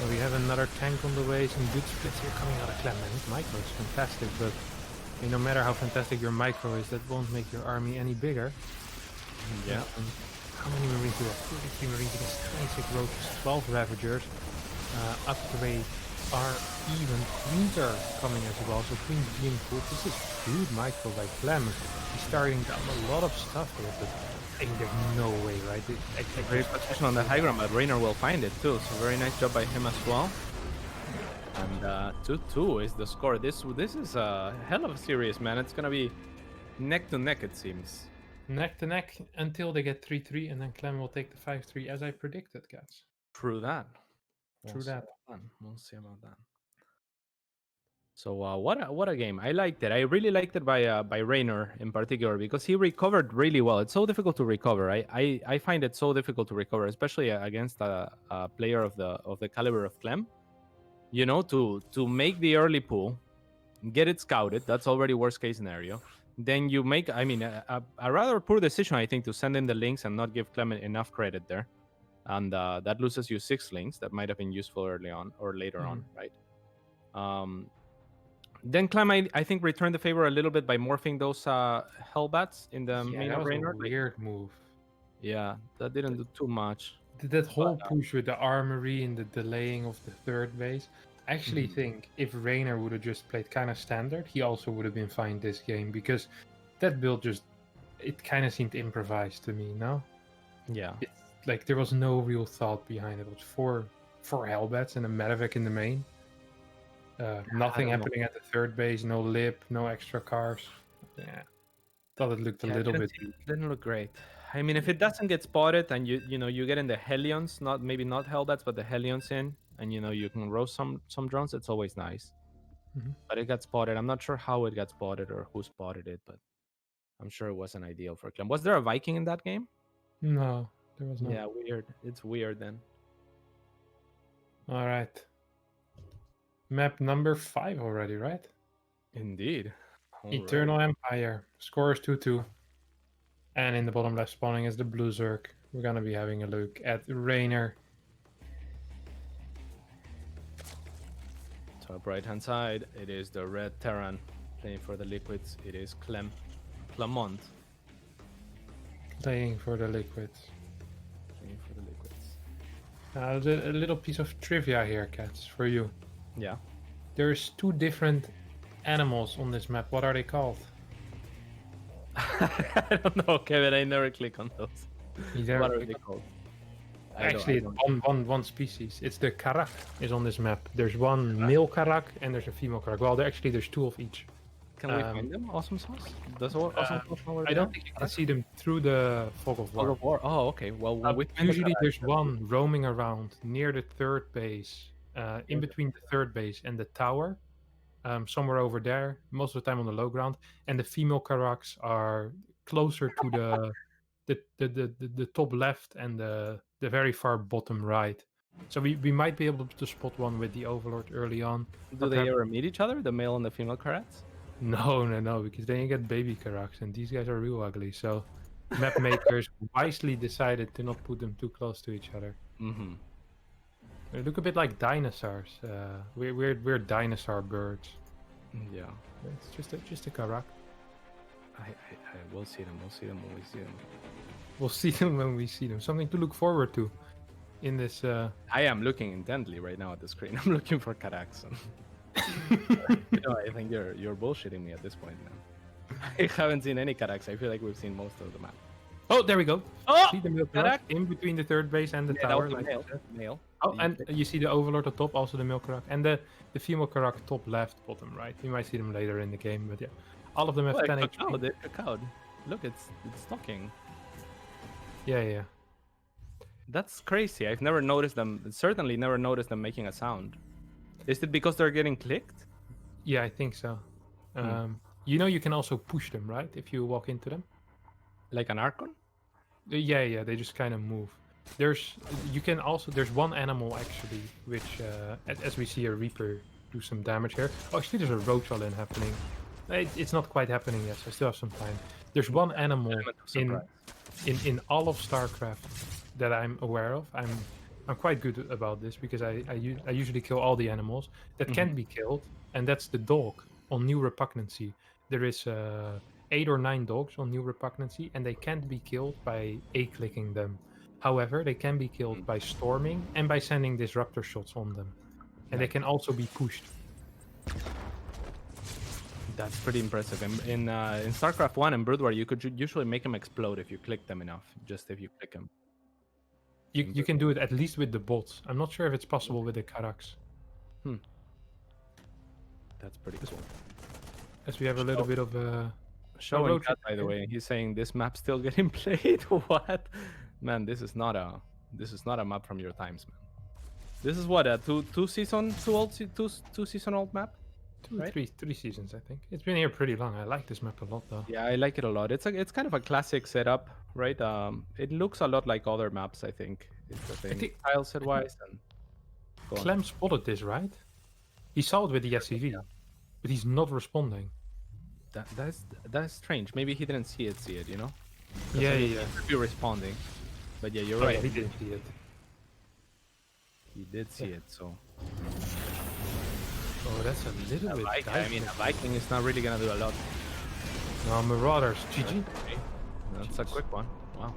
So we have another tank on the way. Some good splits here coming out of Clem. And his micro is fantastic, but I mean, no matter how fantastic your micro is, that won't make your army any bigger. Yeah. And how many Marines do we have? 33 Marines against 26 roaches, 12 Ravagers. Upgrade are even Queens are coming as well, so Queens being cool. This is good micro by Clem. He's starting down a lot of stuff here, but I think there's no way, right? Great position on the high ground, but Reynor will find it too. So very nice job by him as well. And 2-2 is the score. This is a hell of a series, man. It's gonna be neck to neck, it seems. Neck to neck until they get 3-3, and then Clem will take the 5-3 as I predicted, guys. True that. True that. We'll see about that. So what a game. I liked it. I really liked it by Reynor in particular because he recovered really well. It's so difficult to recover. I find it so difficult to recover, especially against a player of the caliber of Clem. You know, to make the early pull, get it scouted. That's already worst case scenario. Then you make, I mean, a rather poor decision, I think, to send in the links and not give Clem enough credit there. And that loses you 6 links that might have been useful early on or later on, right? Then Clem, I think, returned the favor a little bit by morphing those Hellbats in the main of Reynor. Weird move. Yeah, that didn't do too much. That whole push with the armory and the delaying of the 3rd base. I actually think if Reynor would have just played kind of standard, he also would have been fine this game because that build it kind of seemed improvised to me, no? Yeah. It's like there was no real thought behind it. It was four Hellbats and a Medevac in the main. Nothing happening at the 3rd base, no lip, no extra cars. Yeah. Thought it looked a little bit... Didn't look great. I mean, if it doesn't get spotted and you get in the Hellions, maybe not Hellbats, but the Hellions in, and you can roast some drones, it's always nice. But it got spotted. I'm not sure how it got spotted or who spotted it, but I'm sure it wasn't ideal for Clem. Was there a Viking in that game? No, there was not. Yeah, weird. It's weird then. All right. Map number 5 already, right? Indeed. Eternal Empire. Score is 2-2. And in the bottom left spawning is the Blue Zerg. We're going to be having a look at Reynor. Top right hand side, it is the red Terran playing for the Liquids. It is Clement playing for the Liquids. Playing for the Liquids. A little piece of trivia here, CatZ, for you. Yeah. There's 2 different animals on this map. What are they called? I don't know, Kevin. I never click on those. What are they called? Actually, it's one species. It's the Karak is on this map. There's one male Karak and there's a female Karak. Well, there's 2 of each. Can we find them? Awesome Sauce? Does Awesome Sauce know where I don't think you can see them through the Fog of War. Fog of War? Oh, okay. Well, usually there's one roaming around near the 3rd base, in between the 3rd base and the tower. somewhere over there, most of the time on the low ground, and the female Karaks are closer to the top left and the very far bottom right. So we might be able to spot one with the Overlord early on. Do Or they perhaps ever meet each other, the male and the female Karats? no, because then you get baby Karaks, and these guys are real ugly. So map makers wisely decided to not put them too close to each other. Mm-hmm. They look a bit like dinosaurs. Weird dinosaur birds. Yeah. It's just a Karak. I will see them. We'll see them when we see them. We'll see them when we see them. Something to look forward to in this. I am looking intently right now at the screen. I'm looking for Karaks. I think you're bullshitting me at this point now. I haven't seen any Karaks. I feel like we've seen most of the map. Oh, there we go. Oh, See the milk Karak in between the third base and the Yeah, that tower. was a Like male. I said. Male. Oh, and you see the Overlord at top, also the milk Karak, and the female Karak top left, bottom right. You might see them later in the game, but yeah, all of them have 10 HP. The cacao. Look, it's talking. Yeah. That's crazy. I've never noticed them. Certainly never noticed them making a sound. Is it because they're getting clicked? Yeah, I think so. You can also push them, right? If you walk into them. Like an Archon? Yeah, they just kind of move. There's one animal actually, which as we see a Reaper do some damage here. Oh, actually, there's a Roach all in happening. It's not quite happening yet, so I still have some time. There's one animal in all of StarCraft that I'm aware of. I'm quite good about this because I usually kill all the animals that can be killed, and that's the dog on New Repugnancy. There is 8 or 9 dogs on New Repugnancy, and they can't be killed by A-clicking them. However, they can be killed by storming and by sending disruptor shots on them. And they can also be pushed. That's pretty impressive. In StarCraft 1 and Brood War, you could usually make them explode if you click them enough. Just if you click them. You can do it at least with the bots. I'm not sure if it's possible with the Karaks. That's pretty cool. As we have a little bit of a... Showing that, by the way. He's saying this map's still getting played. What? Man, this is not a map from your times, man. This is what, a two season old map? Three seasons, I think. It's been here pretty long. I like this map a lot, though. Yeah, I like it a lot. It's kind of a classic setup, right? It looks a lot like other maps, I think. It's the thing, tile set wise. And Clem spotted this, right? He saw it with the SCV, but he's not responding. That's strange. Maybe he didn't see it, you know? Yeah. He could be responding. But yeah, you're right. Yeah, he didn't see it. He did see it, so. Oh, that's a little bit. I mean, a Viking is not really gonna do a lot. No, Marauders, GG. Okay. That's a quick one. Wow.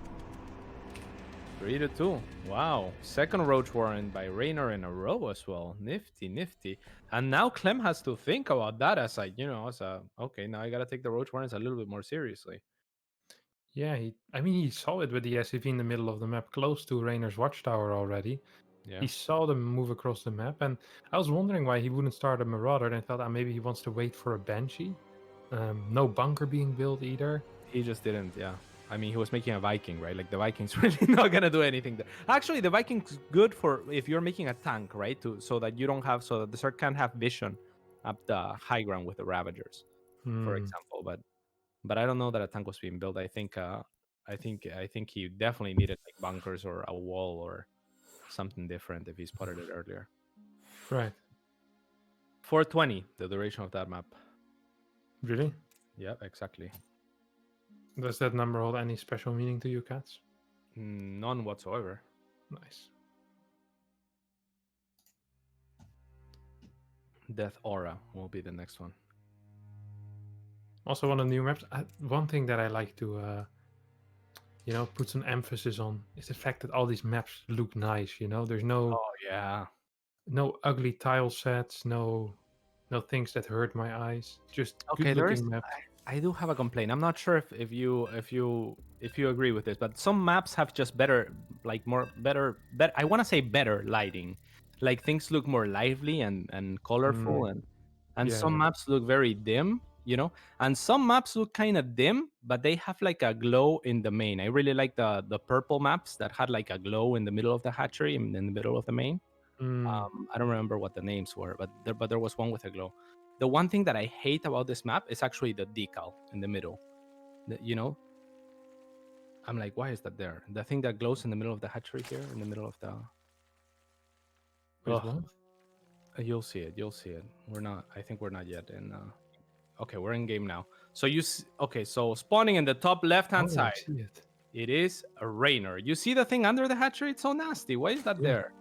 3-2. Wow. Second Roach Warrant by Reynor in a row as well. Nifty. And now Clem has to think about that as okay, now I gotta take the Roach Warrants a little bit more seriously. Yeah, he saw it with the SCV in the middle of the map, close to Reynor's watchtower already. Yeah. He saw them move across the map, and I was wondering why he wouldn't start a Marauder, and I thought maybe he wants to wait for a Banshee. No bunker being built either. He just didn't, yeah. I mean, he was making a Viking, right? Like, the Viking's really not gonna do anything. Actually, the Viking's good for if you're making a tank, right? So that the Zerg can't have vision up the high ground with the Ravagers, for example. But I don't know that a tank was being built. I think he definitely needed like bunkers or a wall or something different if he spotted it earlier. Right. 420, the duration of that map. Really? Yeah, exactly. Does that number hold any special meaning to you, CatZ? None whatsoever. Nice. Death Aura will be the next one. Also, on the new maps, one thing that I like to, put some emphasis on is the fact that all these maps look nice. There's no. Oh yeah. No ugly tile sets. No things that hurt my eyes. Just okay. Good looking maps. I do have a complaint. I'm not sure if you agree with this, but some maps have just better. I want to say better lighting. Like, things look more lively and colorful, and some maps look very dim. And some maps look kind of dim, but they have like a glow in the main. I really like the purple maps that had like a glow in the middle of the hatchery, in the middle of the main. I don't remember what the names were, but there was one with a glow. The one thing that I hate about this map is actually the decal in the middle. You know, I'm like, why is that there? The thing that glows in the middle of the hatchery here, in the middle of the. Which Oh, one? you'll see it. You'll see it. We're not. I think we're not yet in. Okay, we're in game now. So okay, so spawning in the top left-hand Oh, I side, see it. it is a Reynor. You see the thing under the hatchery? It's so nasty. Why is that Yeah. there?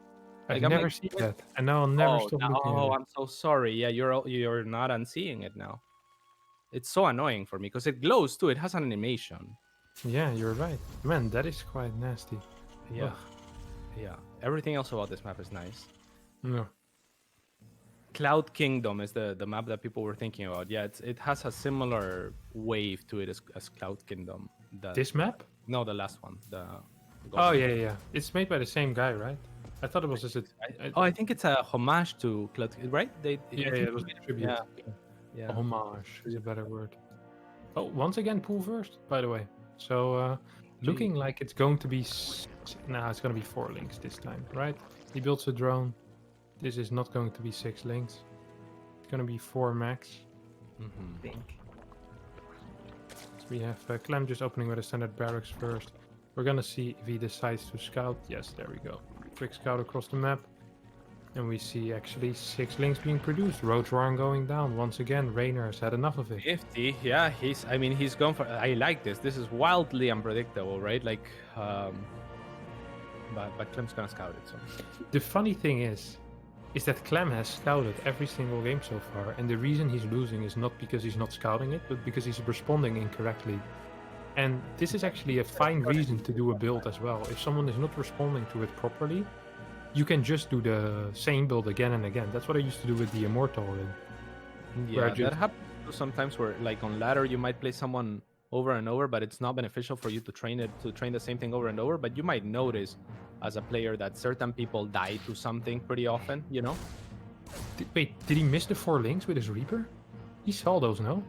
I've I'm never like, seen that, and now I'll never stop looking at it. I'm so sorry. Yeah, you're not unseeing it now. It's so annoying for me because it glows too. It has an animation. Yeah, you're right. Man, that is quite nasty. Yeah, Ugh. yeah. Everything else about this map is nice. No. Cloud Kingdom is the map that people were thinking about. Yeah, it has a similar wave to it as Cloud Kingdom. This map? No, the last one. The Oh, yeah. It's made by the same guy, right? I thought it was just a... I think it's a homage to Cloud, right? Yeah, it was a tribute. Yeah. A homage is a better word. Oh, once again, pool first, by the way. So, looking like it's going to be... it's going to be 4 links this time, right? He builds a drone. This is not going to be 6 links. It's going to be 4 max. I think. So we have Clem just opening with a standard barracks first. We're going to see if he decides to scout. Yes, there we go. Quick scout across the map. And we see actually 6 links being produced. Road Warren going down. Once again, Reynor has had enough of it. 50, yeah, he's gone for... I like this. This is wildly unpredictable, right? Like, but Clem's gonna scout it, so... The funny thing is that Clem has scouted every single game so far, and the reason he's losing is not because he's not scouting it, but because he's responding incorrectly. And this is actually a fine reason to do a build as well. If someone is not responding to it properly, you can just do the same build again and again. That's what I used to do with the Immortal. Yeah, that happens sometimes where, like, on ladder, you might play someone over and over, but it's not beneficial for you to train the same thing over and over. But you might notice as a player that certain people die to something pretty often, you know? Wait, did he miss the 4 links with his Reaper? He saw those, no?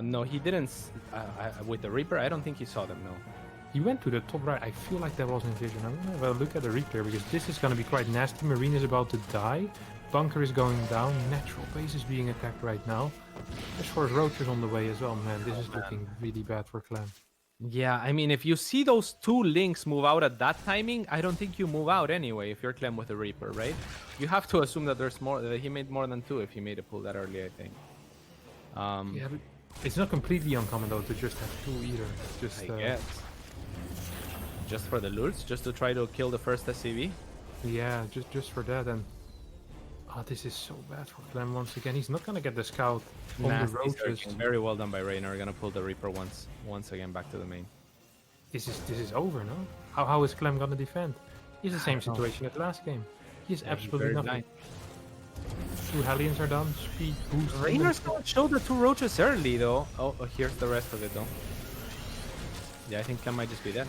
No, he didn't. With the Reaper, I don't think he saw them, no. He went to the top right. I feel like that was in vision. I'm gonna have a look at the replay because this is gonna be quite nasty. Marine is about to die. Bunker is going down. Natural base is being attacked right now. There's 4 roaches on the way as well, man. This is looking really bad for Clem. Yeah, I mean, if you see those 2 links move out at that timing, I don't think you move out anyway if you're Clem with a Reaper, right? You have to assume that there's more, that he made more than 2 if he made a pull that early, I think. Yeah, but it's not completely uncommon though to just have 2 either. Just, I guess. Just for the loots, just to try to kill the first SCV. Yeah, just for that. And this is so bad for Clem once again. He's not gonna get the scout on the roaches. Very well done by Reynor. Gonna pull the Reaper once again back to the main. This is over, no? How is Clem gonna defend? He's the same situation as last game. He has absolutely nothing. 2 Hellions are done. Speed boost. Reynor's gonna show the 2 roaches early though. Oh, here's the rest of it though. Yeah, I think Clem might just be dead.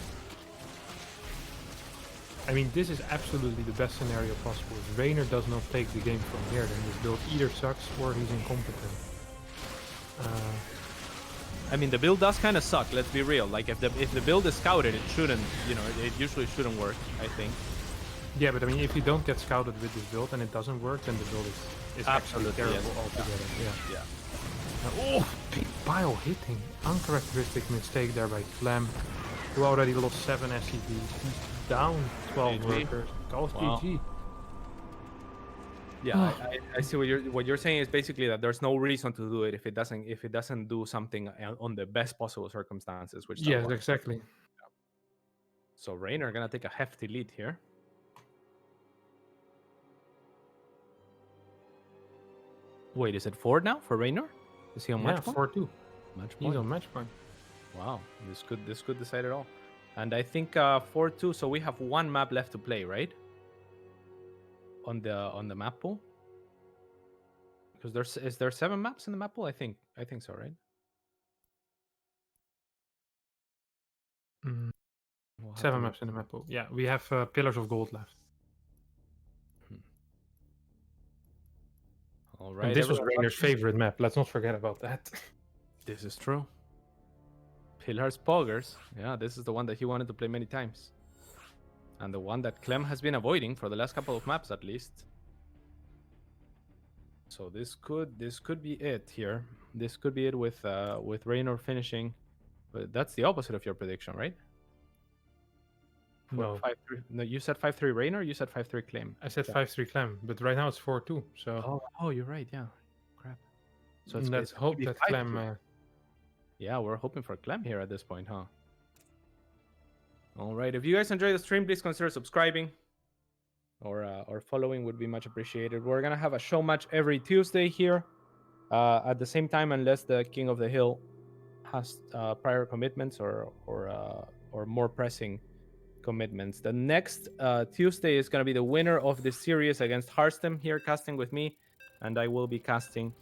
I mean, this is absolutely the best scenario possible. If Reynor does not take the game from here, then this build either sucks or he's incompetent. I mean, the build does kind of suck. Let's be real. Like, if the build is scouted, it shouldn't. You know, it usually shouldn't work. I think. Yeah, but I mean, if you don't get scouted with this build and it doesn't work, then the build is absolutely terrible altogether. Yeah. Oh, big pile hitting. Uncharacteristic mistake there by Clem, who already lost 7 SCVs. He's down 12 workers. Golf GG. Yeah, I see what you're saying is basically that there's no reason to do it if it doesn't do something on the best possible circumstances. Which Exactly. So Reynor gonna take a hefty lead here. Wait, is it 4 now for Reynor? Is he on match point? 4-2. Match point. He's on match point. Wow, this could decide it all. And I think 4-2. So we have 1 map left to play, right? On the map pool. Because is there 7 maps in the map pool? I think so, right? We'll 7 maps in the map pool. Yeah, we have Pillars of Gold left. All right. And this was Reynor's favorite map. Let's not forget about that. This is true. Pillars Poggers. Yeah, this is the one that he wanted to play many times. And the one that Clem has been avoiding for the last couple of maps, at least. So this could be it here. This could be it with Reynor finishing. But that's the opposite of your prediction, right? For No, 5-3. No, you said 5-3 Reynor. You said 5-3 Clem. I said Yeah. 5-3 Clem, but right now it's 4-2. So Oh, you're right. Yeah. Crap. So let's it's going to hope be that 5-3. Clem. Yeah, we're hoping for Clem here at this point, huh? All right. If you guys enjoy the stream, please consider subscribing or following would be much appreciated. We're gonna have a show match every Tuesday here at the same time, unless the King of the Hill has prior commitments or more pressing commitments. The next Tuesday is gonna be the winner of this series against Harstem here casting with me, and I will be casting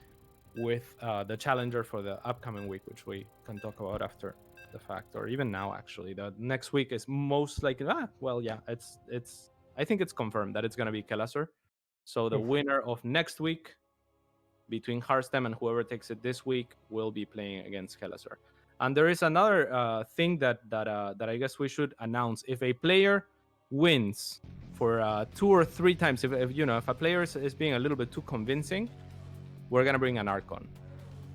with the challenger for the upcoming week, which we can talk about after the fact, or even now. Actually, the next week is most likely. It's. I think it's confirmed that it's going to be Kellasser. So the Oof. winner of next week between Harstem and whoever takes it this week will be playing against Kellasser. And there is another thing that I guess we should announce. If a player wins for 2 or 3 times, if a player is being a little bit too convincing, we're gonna bring an Archon,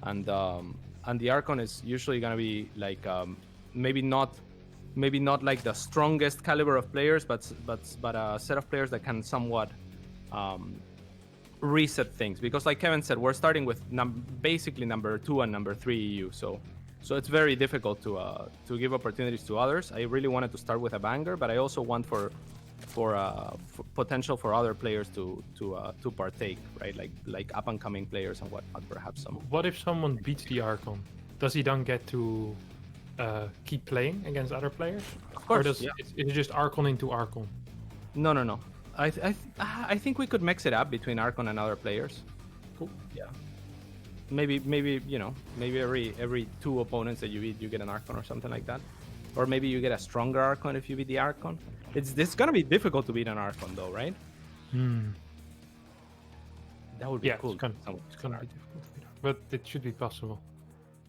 and the Archon is usually gonna be like maybe not like the strongest caliber of players, but a set of players that can somewhat reset things. Because like Kevin said, we're starting with basically number 2 and number 3 EU, so it's very difficult to give opportunities to others. I really wanted to start with a banger, but I also want for potential for other players to partake, right? Like up and coming players and whatnot, perhaps some. What if someone beats the Archon? Does he then get to keep playing against other players? Of course, Or is it just Archon into Archon? No. I think we could mix it up between Archon and other players. Cool. Yeah. Maybe every 2 opponents that you beat, you get an Archon or something like that. Or maybe you get a stronger Archon if you beat the Archon. It's gonna be difficult to beat an Archon though, right? That would be cool. It's gonna be difficult, but it should be possible,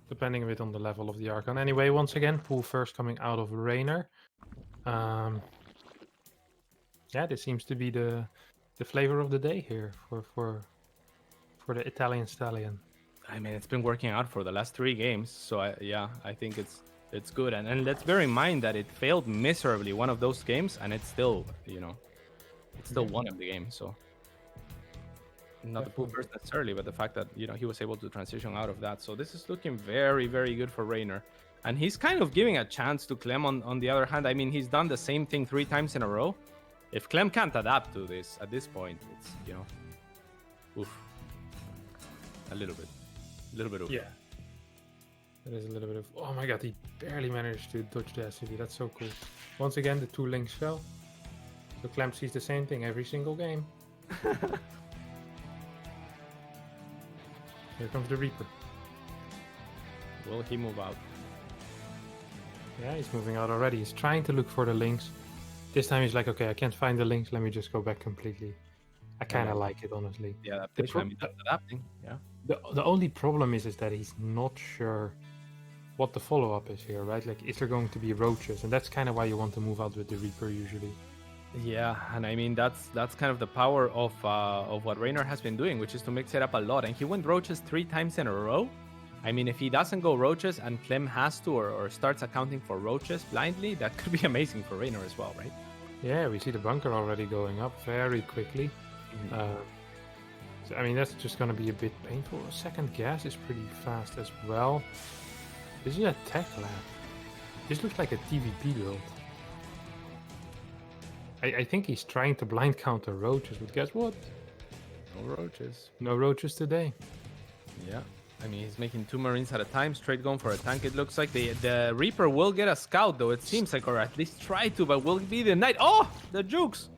depending a bit on the level of the Archon. Anyway, once again, pool first coming out of Reynor. Yeah, this seems to be the flavor of the day here for the Italian stallion. I mean, it's been working out for the last 3 games, so I think it's good. And let's bear in mind that it failed miserably one of those games, and it's still one of the games. So not the pool first necessarily, but the fact that he was able to transition out of that. So this is looking very, very good for Reynor, and he's kind of giving a chance to Clem. On the other hand, I mean, he's done the same thing 3 times in a row. If Clem can't adapt to this at this point, it's oof, a little bit oof. Yeah. It is a little bit of... Oh my god, he barely managed to dodge the SCV. That's so cool. Once again, the 2 links fell. So Clem sees the same thing every single game. Here comes the Reaper. Will he move out? Yeah, he's moving out already. He's trying to look for the links. This time he's like, okay, I can't find the links. Let me just go back completely. I kind of like it, honestly. Yeah, that's adapting. Yeah. The only problem is that he's not sure what the follow-up is here, right? Like, is there going to be roaches? And that's kind of why you want to move out with the Reaper usually. Yeah, and I mean that's kind of the power of what Reynor has been doing, which is to mix it up a lot. And he went roaches 3 times in a row. I mean, if he doesn't go roaches and Clem has to or starts accounting for roaches blindly, that could be amazing for Reynor as well, right? Yeah, we see the bunker already going up very quickly. So, I mean, that's just going to be a bit painful. Second gas is pretty fast as well. This is a tech lab. This looks like a TVP build. I think he's trying to blind counter roaches, but guess what? No roaches. No roaches today. Yeah. I mean, he's making 2 Marines at a time, straight going for a tank. It looks like the Reaper will get a scout, though, it seems like, or at least try to, but will be the Knight. Oh, the jukes!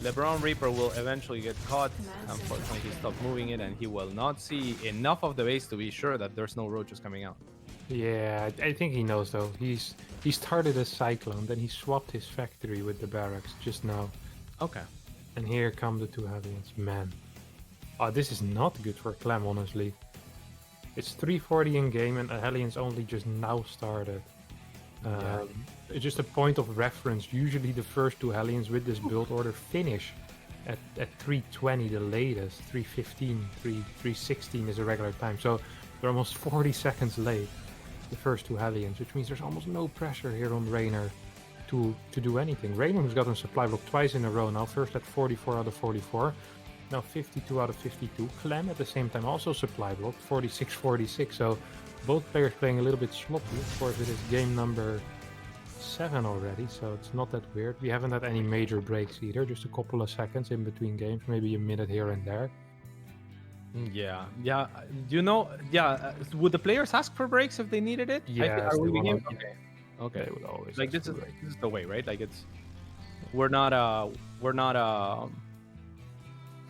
LeBron Reaper will eventually get caught. Unfortunately, he stopped moving it, and he will not see enough of the base to be sure that there's no roaches coming out. Yeah, I think he knows, though. He started a Cyclone, then he swapped his factory with the barracks just now. Okay. And here come the 2 Hellions. Man. Oh, this is not good for Clem, honestly. It's 340 in game, and the Hellions only just now started. It's just a point of reference. Usually the first 2 Hellions with this build order finish at 3:20 the latest, 3:15, 3:16 is a regular time. So they're almost 40 seconds late, the first two Hellions, which means there's almost no pressure here on Reynor to do anything. Reynor has gotten supply block twice in a row now, first at 44 out of 44, now 52 out of 52. Clem at the same time also supply blocked, 46-46, so both players playing a little bit sloppy. Of course, it is game number 7 already, so it's not that weird. We haven't had any major breaks either, just a couple of seconds in between games, maybe a minute here and there. Yeah. Would the players ask for breaks if they needed it? Yes, Are they we wanna- okay. Okay. They would always Like ask this for is breaks. this is the way, right? Like we're not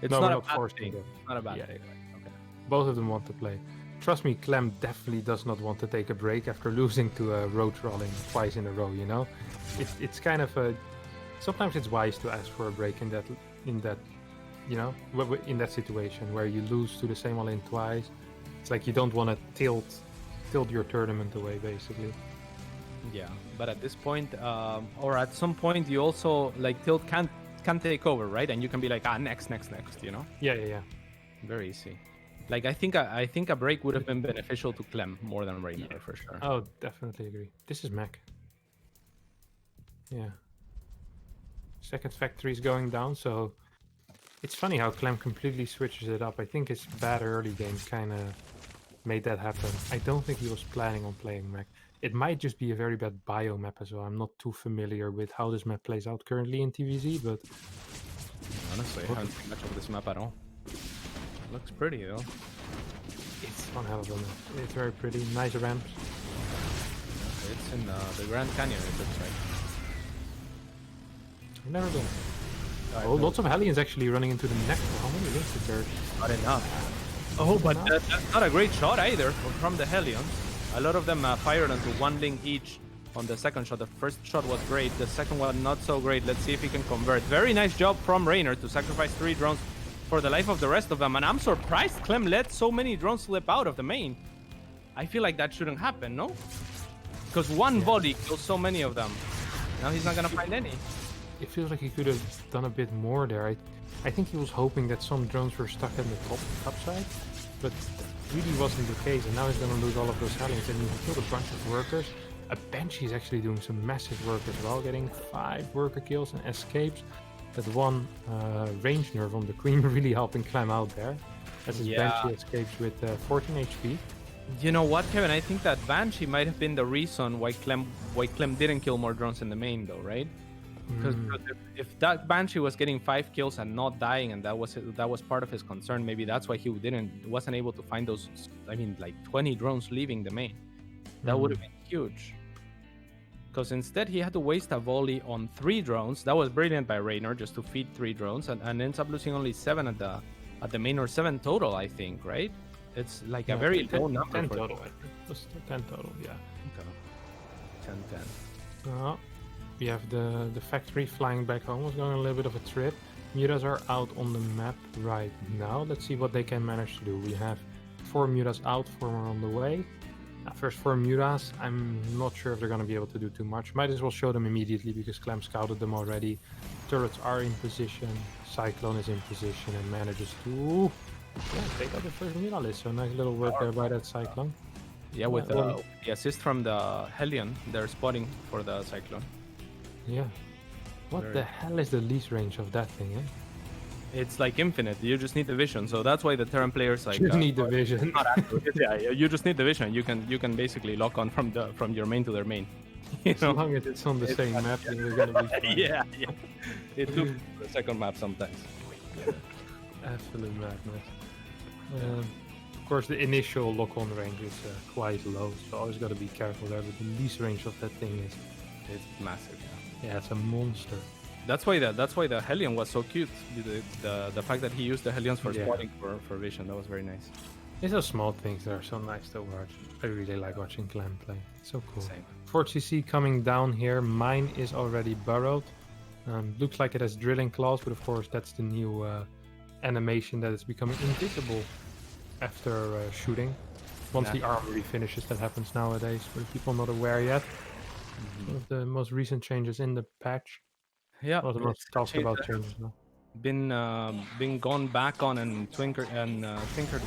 it's No, not we're a not bad forcing thing. them. It's not a bad Yeah, thing. Okay. Both of them want to play. Trust me, Clem definitely does not want to take a break after losing to a road trolling twice in a row. You know, it's kind of a. Sometimes it's wise to ask for a break in that you know, in that situation where you lose to the same all-in twice. It's like you don't want to tilt your tournament away, basically. Yeah, but at this point, or at some point, you also like tilt can't take over, right? And you can be like, next, you know? Yeah. Very easy. Like I think a break would have been beneficial to Clem more than Reynor for sure. Oh, definitely agree. This is mech. Yeah. Second factory is going down, so it's funny how Clem completely switches it up. I think his bad early game kind of made that happen. I don't think he was planning on playing mech. It might just be a very bad bio map as well. I'm not too familiar with how this map plays out currently in TVZ, but Honestly, I haven't seen much of this map at all. Looks pretty though. it's one hell of a map. It's very pretty. Nice ramps. It's in the Grand Canyon, it looks like. I've never been. Oh, lots of Hellions actually running into the neck. How many links is there? Not enough. Oh, but that's not a great shot either from the Hellions. A lot of them fired onto one link each on the second shot. The first shot was great. The second one not so great. Let's see if he can convert. Very nice job from Reynor to sacrifice 3 drones for the life of the rest of them. And I'm surprised Clem let so many drones slip out of the main. I feel like that shouldn't happen, no? Because one volley kills so many of them. Now he's not going to find any. It feels like he could have done a bit more there. I think he was hoping that some drones were stuck in the top side, but that really wasn't the case. And now he's going to lose all of those Hellions, and he killed a bunch of workers. A Banshee is actually doing some massive work as well, getting 5 worker kills and escapes. That one range nerve on the Queen really helping Clem out there, as his Banshee escapes with 14 HP. You know what, Kevin? I think that Banshee might have been the reason why Clem didn't kill more drones in the main, though, right? Because if that Banshee was getting 5 kills and not dying, and that was part of his concern, maybe that's why he wasn't able to find those. I mean, like 20 drones leaving the main. That would have been huge. Because instead he had to waste a volley on 3 drones. That was brilliant by Reynor, just to feed 3 drones, and ends up losing only 7 at the main, or 7 total, I think, right? It's like a very low number. 10 total, I think. It was 10 total, yeah. Okay. 10-10. We have the factory flying back home. Was going a little bit of a trip. Mutas are out on the map right now. Let's see what they can manage to do. We have 4 Mutas out, 4 more on the way. First 4 Mutas, I'm not sure if they're going to be able to do too much. Might as well show them immediately because Clem scouted them already. Turrets are in position. Cyclone is in position and manages to take out the first Muta list. So nice little work there by that Cyclone. Yeah, with the assist from the Hellion, they're spotting for the Cyclone. Yeah. What the hell is the least range of that thing, eh? It's like infinite. You just need the vision. So that's why the Terran players like you need the vision. Yeah, you just need the vision. You can basically lock on from your main to their main. You know? As long as it's on the same map, then you're gonna be fine. Yeah. It took the second map sometimes. Absolute madness. Of course, the initial lock-on range is quite low, so always got to be careful there. But the least range of that thing is it's massive. Yeah, it's a monster. That's why the Hellion was so cute. The fact that he used the Hellions for spotting for vision, that was very nice. These are small things that are so nice to watch. I really like watching Clem play. It's so cool. Same. Fort CC coming down here. Mine is already burrowed. Looks like it has drilling claws, but of course that's the new animation that is becoming invisible after shooting. Once the armory finishes, that happens nowadays. For the people not aware yet. One of the most recent changes in the patch. Yeah. One of the most talked about changes now. been gone back on and tinkered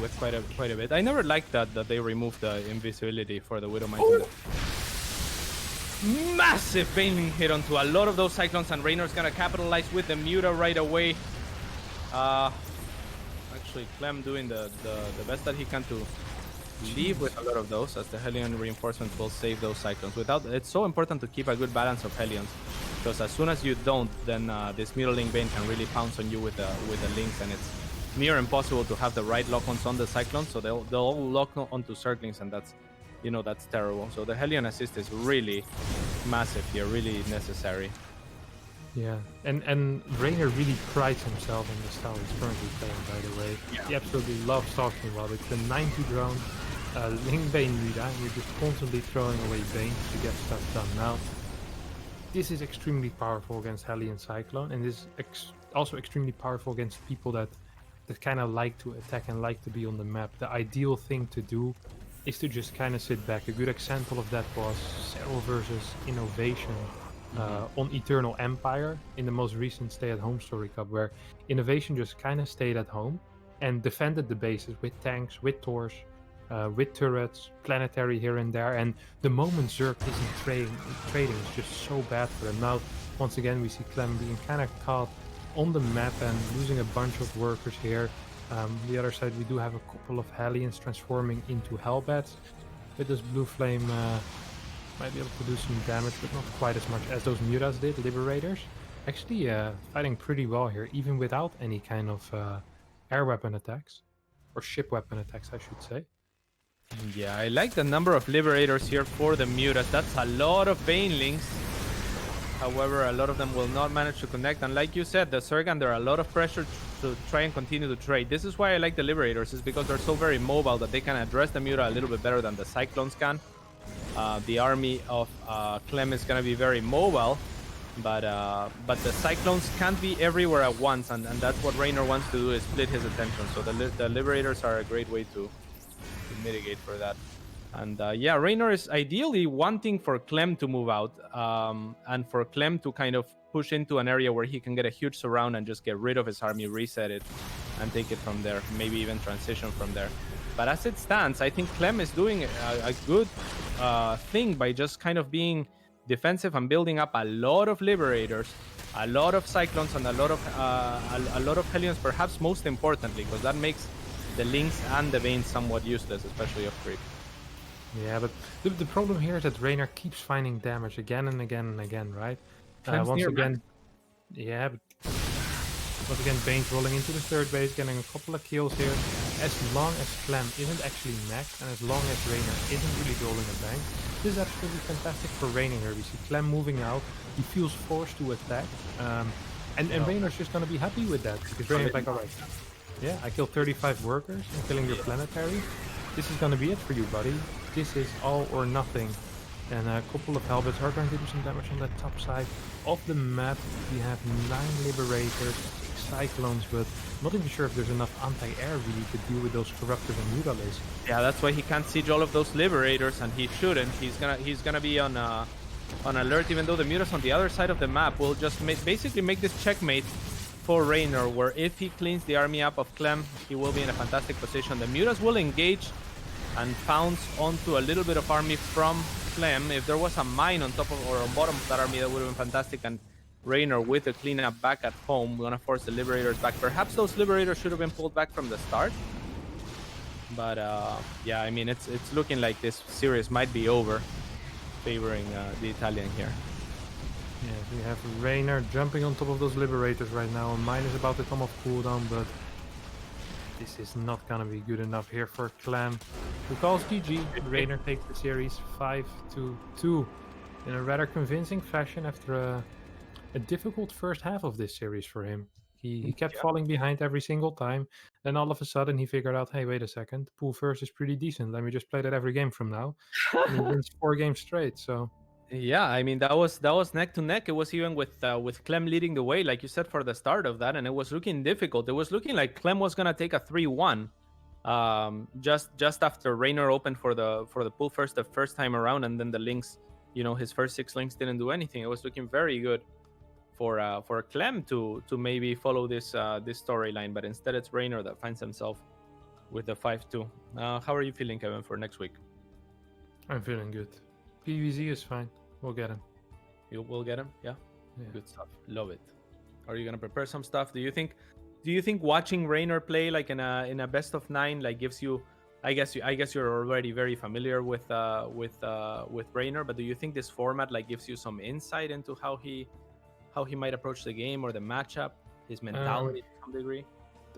with quite a bit. I never liked that they removed the invisibility for the Widow Mines. Massive Baneling hit onto a lot of those Cyclones, and Reynor's gonna capitalize with the Muta right away. Actually, Clem doing the best that he can to leave with a lot of those, as the Hellion reinforcements will save those Cyclones. It's so important to keep a good balance of Hellions, because as soon as you don't, then this Mutiling Bane can really pounce on you with the links, and it's near impossible to have the right lock-ons on the Cyclones, so they'll all lock onto Circlings, and that's terrible. So the Hellion assist is really massive here, really necessary. Yeah, and Reynor really prides himself on the style he's currently playing, by the way. Yeah. He absolutely loves talking about it. The 90 drone, Link Bane Muta, you're just constantly throwing away Banes to get stuff done. Now, this is extremely powerful against Hellion Cyclone, and this is also extremely powerful against people that kind of like to attack and like to be on the map. The ideal thing to do is to just kind of sit back. A good example of that was Cero versus Innovation on Eternal Empire in the most recent stay-at-home story cup, where Innovation just kind of stayed at home and defended the bases with tanks, with Tors, with turrets, planetary here and there. And the moment Zerg isn't trading is just so bad for them. Now, once again, we see Clem being kind of caught on the map and losing a bunch of workers here. The other side, we do have a couple of Hellions transforming into Hellbats. With this Blue Flame, might be able to do some damage, but not quite as much as those Mutas did. Liberators actually fighting pretty well here, even without any kind of air weapon attacks, or ship weapon attacks, I should say. Yeah, I like the number of Liberators here for the Mutas. That's a lot of Banelings. However, a lot of them will not manage to connect. And like you said, the Zerg under a lot of pressure to try and continue to trade. This is why I like the Liberators, is because they're so very mobile that they can address the Muta a little bit better than the Cyclones can. The army of Clem is going to be very mobile, but the Cyclones can't be everywhere at once, and that's what Reynor wants to do, is split his attention. So the Liberators are a great way to mitigate for that. And yeah, Reynor is ideally wanting for Clem to move out, and for Clem to kind of push into an area where he can get a huge surround and just get rid of his army, reset it, and take it from there, maybe even transition from there. But as it stands, I think Clem is doing a good thing by just kind of being defensive and building up a lot of Liberators, a lot of Cyclones, and a lot of Hellions, perhaps most importantly, because that makes the Lynx and the Banes somewhat useless, especially off creep. Yeah, but the problem here is that Reynor keeps finding damage again and again and again, right? Once again, yeah, but once again, Bane's rolling into the third base, getting a couple of kills here. As long as Clem isn't actually maxed, and as long as Reynor isn't really building a bank, this is absolutely fantastic for Reynor here. We see Clem moving out, he feels forced to attack, and Reynor's just going to be happy with that, because Reynor's like, alright, yeah, I killed 35 workers, I'm killing your planetary. This is going to be it for you, buddy. This is all or nothing. And a couple of Hellbats are going to do some damage on that top side of the map. We have 9 Liberators, 6 Cyclones, but not even sure if there's enough anti-air really to deal with those Corruptors and Mutalists. Yeah, that's why he can't siege all of those Liberators, and he shouldn't. He's gonna be on alert, even though the Mutas on the other side of the map will just basically make this checkmate for Reynor, where if he cleans the army up of Clem, he will be in a fantastic position. The Mutas will engage and pounce onto a little bit of army from Clem. If there was a mine on top of or on bottom of that army, that would have been fantastic. And Reynor, with the cleanup back at home, gonna force the Liberators back. Perhaps those Liberators should have been pulled back from the start. But yeah, I mean, it's looking like this series might be over, favoring the Italian here. Yeah, we have Reynor jumping on top of those Liberators right now. And mine is about to come off cooldown, but this is not gonna be good enough here for Clem, who calls GG. Reynor takes the series 5-2 in a rather convincing fashion after a difficult first half of this series for him. He kept falling behind every single time. Then all of a sudden he figured out, hey, wait a second, pool first is pretty decent. Let me just play that every game from now. And he wins 4 games straight. So yeah, I mean, that was neck to neck. It was even with Clem leading the way, like you said, for the start of that, and it was looking difficult. It was looking like Clem was gonna take a 3-1, just after Reynor opened for the pool first the first time around, and then the Lynx, his first 6 Lynx didn't do anything. It was looking very good for Clem to maybe follow this storyline, but instead it's Reynor that finds himself with the 5-2. How are you feeling, Kevin, for next week? I'm feeling good. PVZ is fine. We'll get him. You will get him, yeah. Yeah. Good stuff. Love it. Are you gonna prepare some stuff? Do you think watching Reynor play like in a best of 9 like gives you? I guess you're already very familiar with Reynor, but do you think this format like gives you some insight into how he might approach the game or the matchup, his mentality to some degree?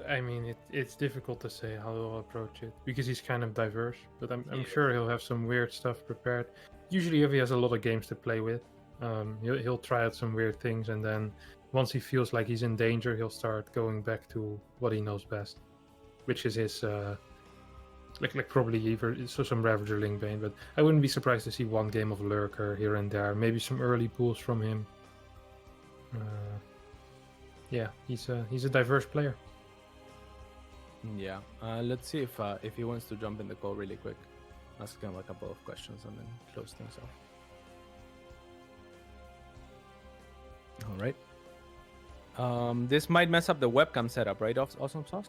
I mean, it's difficult to say how he'll approach it because he's kind of diverse. But I'm Yeah. sure he'll have some weird stuff prepared. Usually, if he has a lot of games to play with, he'll try out some weird things, and then once he feels like he's in danger, he'll start going back to what he knows best, which is his like probably either some Ravager Linkbane. But I wouldn't be surprised to see one game of Lurker here and there, maybe some early pulls from him. Yeah, he's a diverse player. Yeah. Let's see if he wants to jump in the call really quick. Ask him a couple of questions and then close things off. All right. This might mess up the webcam setup, right? Awesome sauce.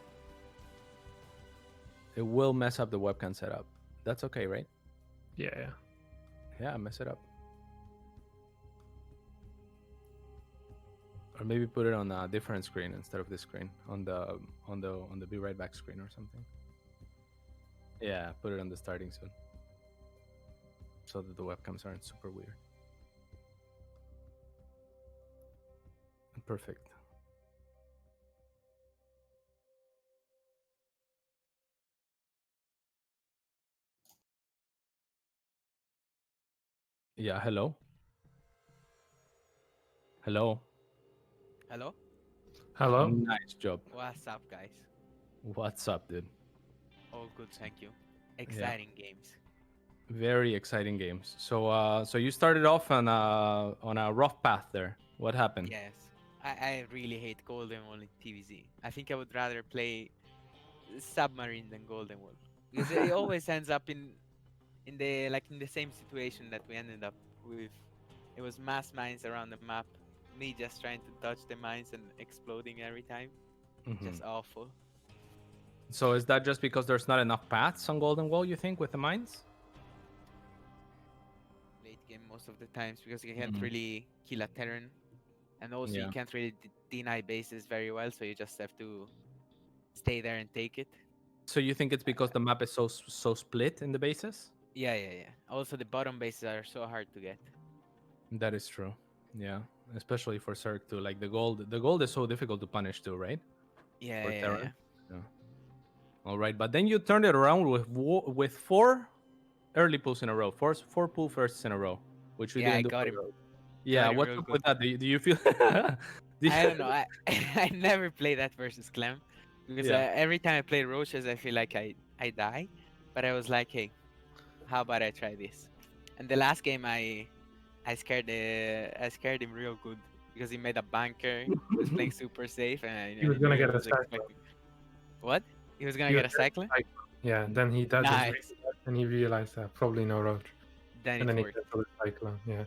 It will mess up the webcam setup. That's okay, right? Yeah. Yeah, mess it up. Or maybe put it on a different screen instead of this screen, on the be right back screen or something. Yeah, put it on the starting soon, so that the webcams aren't super weird. Perfect. Yeah, hello. Hello. Hello? Hello. Nice job. What's up, guys? What's up, dude? All good, thank you. Exciting games. Very exciting games. So you started off on a rough path there. What happened? Yes. I really hate Golden Wall in TVZ. I think I would rather play Submarine than Golden Wall. Because it always ends up in the same situation that we ended up with. It was mass mines around the map. Me just trying to dodge the mines and exploding every time. Mhm. Just awful. So is that just because there's not enough paths on Golden Wall, you think, with the mines? Late game most of the times because you can't Mhm. really kill a Terran. And also you Yeah. can't really deny bases very well, so you just have to stay there and take it. So you think it's because the map is so split in the bases? Yeah. Also, the bottom bases are so hard to get. That is true. Yeah, especially for Zerg too. Like the gold is so difficult to punish too, right? For Yeah. Terran. Yeah. All right, but then you turned it around with 4 early pulls in a row, four pull firsts in a row, which we Yeah, I didn't do got for him. Rogue. Yeah, Got him what's real up good. with that? Do you feel? I don't know. I I never play that versus Clem because Yeah. every time I play Roaches, I feel like I die. But I was like, hey, how about I try this? And the last game, I scared him real good because he made a bunker. He was playing super safe, and He I was gonna knew he get a was cyclone. expecting. What? He was gonna He was get a gonna cyclone? get a cyclone. Yeah. Then that just Nice. and he realized that probably no roach. Then And it then he worked. canceled the cyclone. Yeah.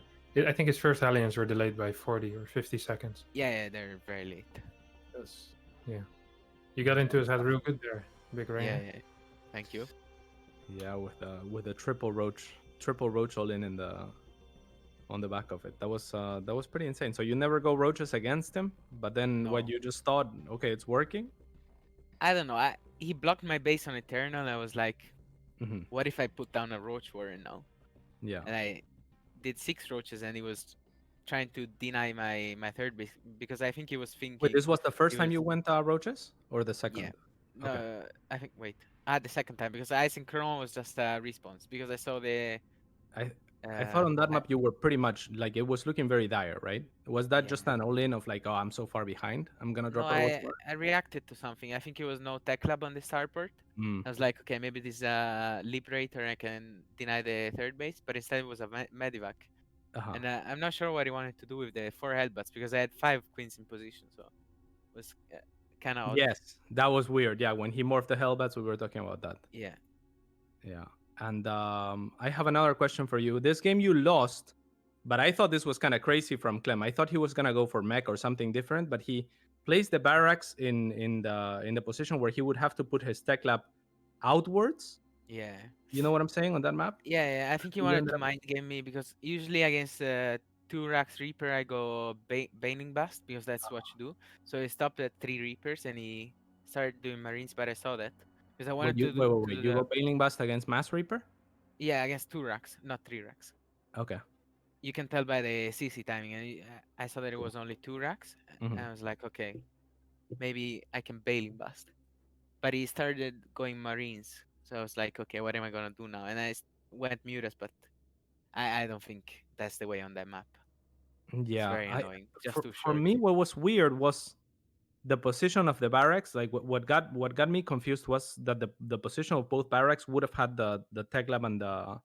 I think his first aliens were delayed by 40 or 50 seconds. Yeah, they're very late. Yeah. You got into his head real good there, Big Rain. Yeah. Thank you. Yeah, with a triple roach all in the on the back of it. That was pretty insane. So you never go roaches against him, but then what No. you just thought, okay, it's working. I don't know. He blocked my base on Eternal. I was like, Hmm. what if I put down a Roach Warrior now? Yeah. And I did 6 Roaches, and he was trying to deny my third base because I think he was Wait, thinking this was the first he time was you went roaches, or the yeah. second? Okay. No, I think wait. The second time because Isochron was just a response because I saw the I I thought on that I, map you were pretty much like it was looking very dire, right? Was that yeah. just an all-in of like, oh, I'm so far behind, I'm gonna No, drop a roach? I reacted to something. I think it was no tech lab on the starport. Mm. I was like, okay, maybe this Liberator I can deny the third base, but instead it was a Medivac. Uh-huh. And I'm not sure what he wanted to do with the 4 Hellbats because I had 5 queens in position, so it was kind of odd. Yes, that was weird. Yeah, when he morphed the Hellbats, we were talking about that. Yeah. Yeah. And I have another question for you. This game you lost But I thought this was kind of crazy from Clem. I thought he was gonna go for mech or something different, but he placed the barracks in the position where he would have to put his tech lab outwards. Yeah. You know what I'm saying on that map? Yeah, I think he You wanted ended to up- mind game me because usually against 2 racks Reaper I go Baning Bust because that's what you do. So he stopped at 3 Reapers and he started doing Marines, but I saw that because I wanted to do, wait. You go Bailing Bust against Mass Reaper? yeah, against 2 racks, not 3 racks. Okay. You can tell by the CC timing, and I saw that it was only 2 racks, Mhm. and I was like, okay, maybe I can Baling Bust. But he started going Marines, so I was like, okay, what am I gonna do now? And went Mutas, but I don't think that's the way on that map. It's Yeah. very I annoying, just for too for short. me, what was weird was the position of the barracks. Like what got me confused was that the position of both barracks would have had the tech lab and the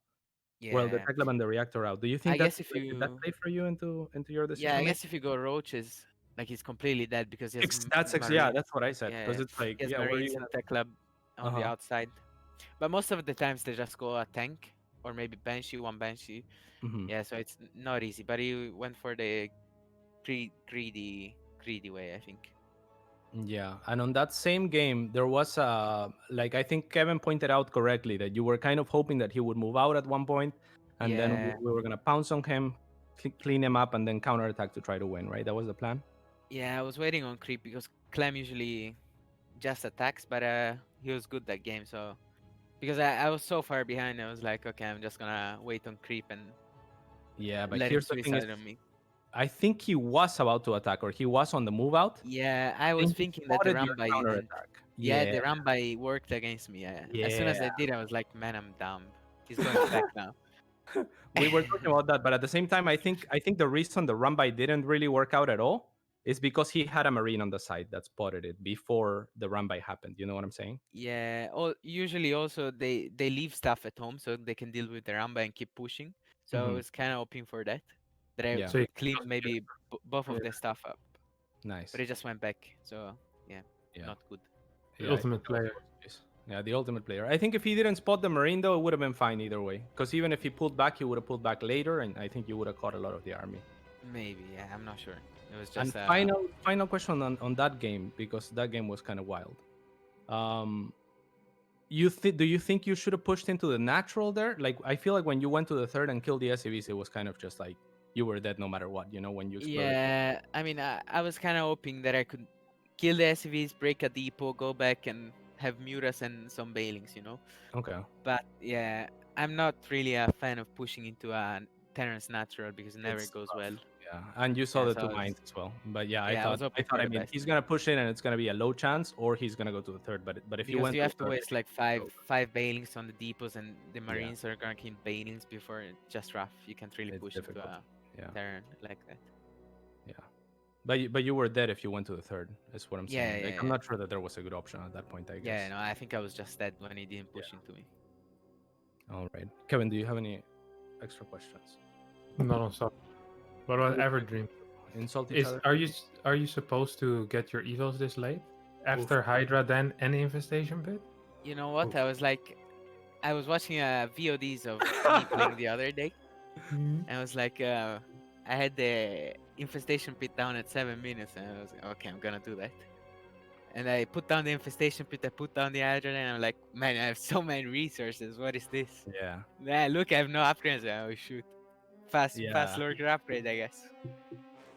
Yeah, tech lab and the reactor out. Do you I think guess if did that you, play for you into your yeah, I decision making? guess if you go Roaches, like he's completely dead because he has Yeah, Marines. that's what I said. Because Yeah, it's like, he has yeah, where are you Marines and gonna? Tech Lab Uh on the huh. outside. But most of the times they just go a tank or maybe Banshee, one Banshee. Hmm. Yeah, so it's not easy. But he went for the greedy way, I think. Yeah, and on that same game, there was like I think Kevin pointed out correctly that you were kind of hoping that he would move out at one point, and then Yeah, we were gonna pounce on him, clean him up, and then counterattack to try to win. Right? That was the plan. yeah. I was waiting on creep because Clem usually just attacks, but he was good that game. So because I was so far behind, I was like, okay, I'm just gonna wait on creep and Yeah, but let him here's the thing: is suicide on me. I think he was about to attack, or he was on the move out. Yeah, I Then was he thinking that the spotted your Rambai didn't. counterattack. Yeah, Yeah, the Rambai worked against me. As soon yeah. as I did, I was like, man, I'm dumb. He's going back now. We were talking about that, but at the same time, I think the reason the run by didn't really work out at all is because he had a marine on the side that spotted it before the run by happened. You know what I'm saying? Yeah, usually also they leave stuff at home so they can deal with the Rambai and keep pushing. So I Hmm. was kind of hoping for that, that I Yeah, So you could clean just maybe both yeah, of the stuff up. But nice. it just went back. So yeah, Yeah, not good. the yeah. I think ultimate that was player. the case. Yeah, the ultimate player. I think if he didn't spot the marine though, it would have been fine either way. Because even if he pulled back, he would have pulled back later, and I think you would have caught a lot of the army. Maybe, yeah, I'm not sure. It was And just final question on that game, because that game was kind of wild. Um, do you think you should have pushed into the natural there? Like I feel like when you went to the third and killed the SCVs, it was kind of just like you were dead no matter what. You know, when you exploded. yeah. I mean, I was kind of hoping that I could kill the SCVs, break a depot, go back and have Muras and some bailings, you know. Okay. But yeah, I'm not really a fan of pushing into a Terrence natural because it never It's goes rough. well. Yeah, and you saw Yeah, the so two mines as well. But yeah, I yeah, I thought was hoping I for the mean best he's gonna push in and it's gonna be a low chance, or he's gonna go to the third. But if you because went you to the have to third, waste like five bailings on the depots, and the yeah, Marines are gonna kill bailings before just rough. You can't really it's push into difficult. a Yeah, Terran like that. yeah. But you were dead if you went to the third. Is what I'm Yeah, saying. Like yeah, I'm yeah. not sure that there was a good option at that point. I Yeah, guess. no, I think I was just dead when he didn't push Yeah. into me. All right, Kevin. Do you have any extra questions? Not on stop. What about Everdream? Insult each other. Are you supposed to get your evils this late? After Hydra, then any infestation pit? You know what? Oof. I was watching VODs of me playing the other day, and I was like, I had the infestation pit down at 7 minutes, and I was like, okay, I'm gonna do that. And I put down the infestation pit, I put down the hydrogen, and I'm like, man, I have so many resources. What is this? Yeah. Yeah, look, I have no upgrades. Oh shoot, fast Yeah. lurker upgrade, I guess.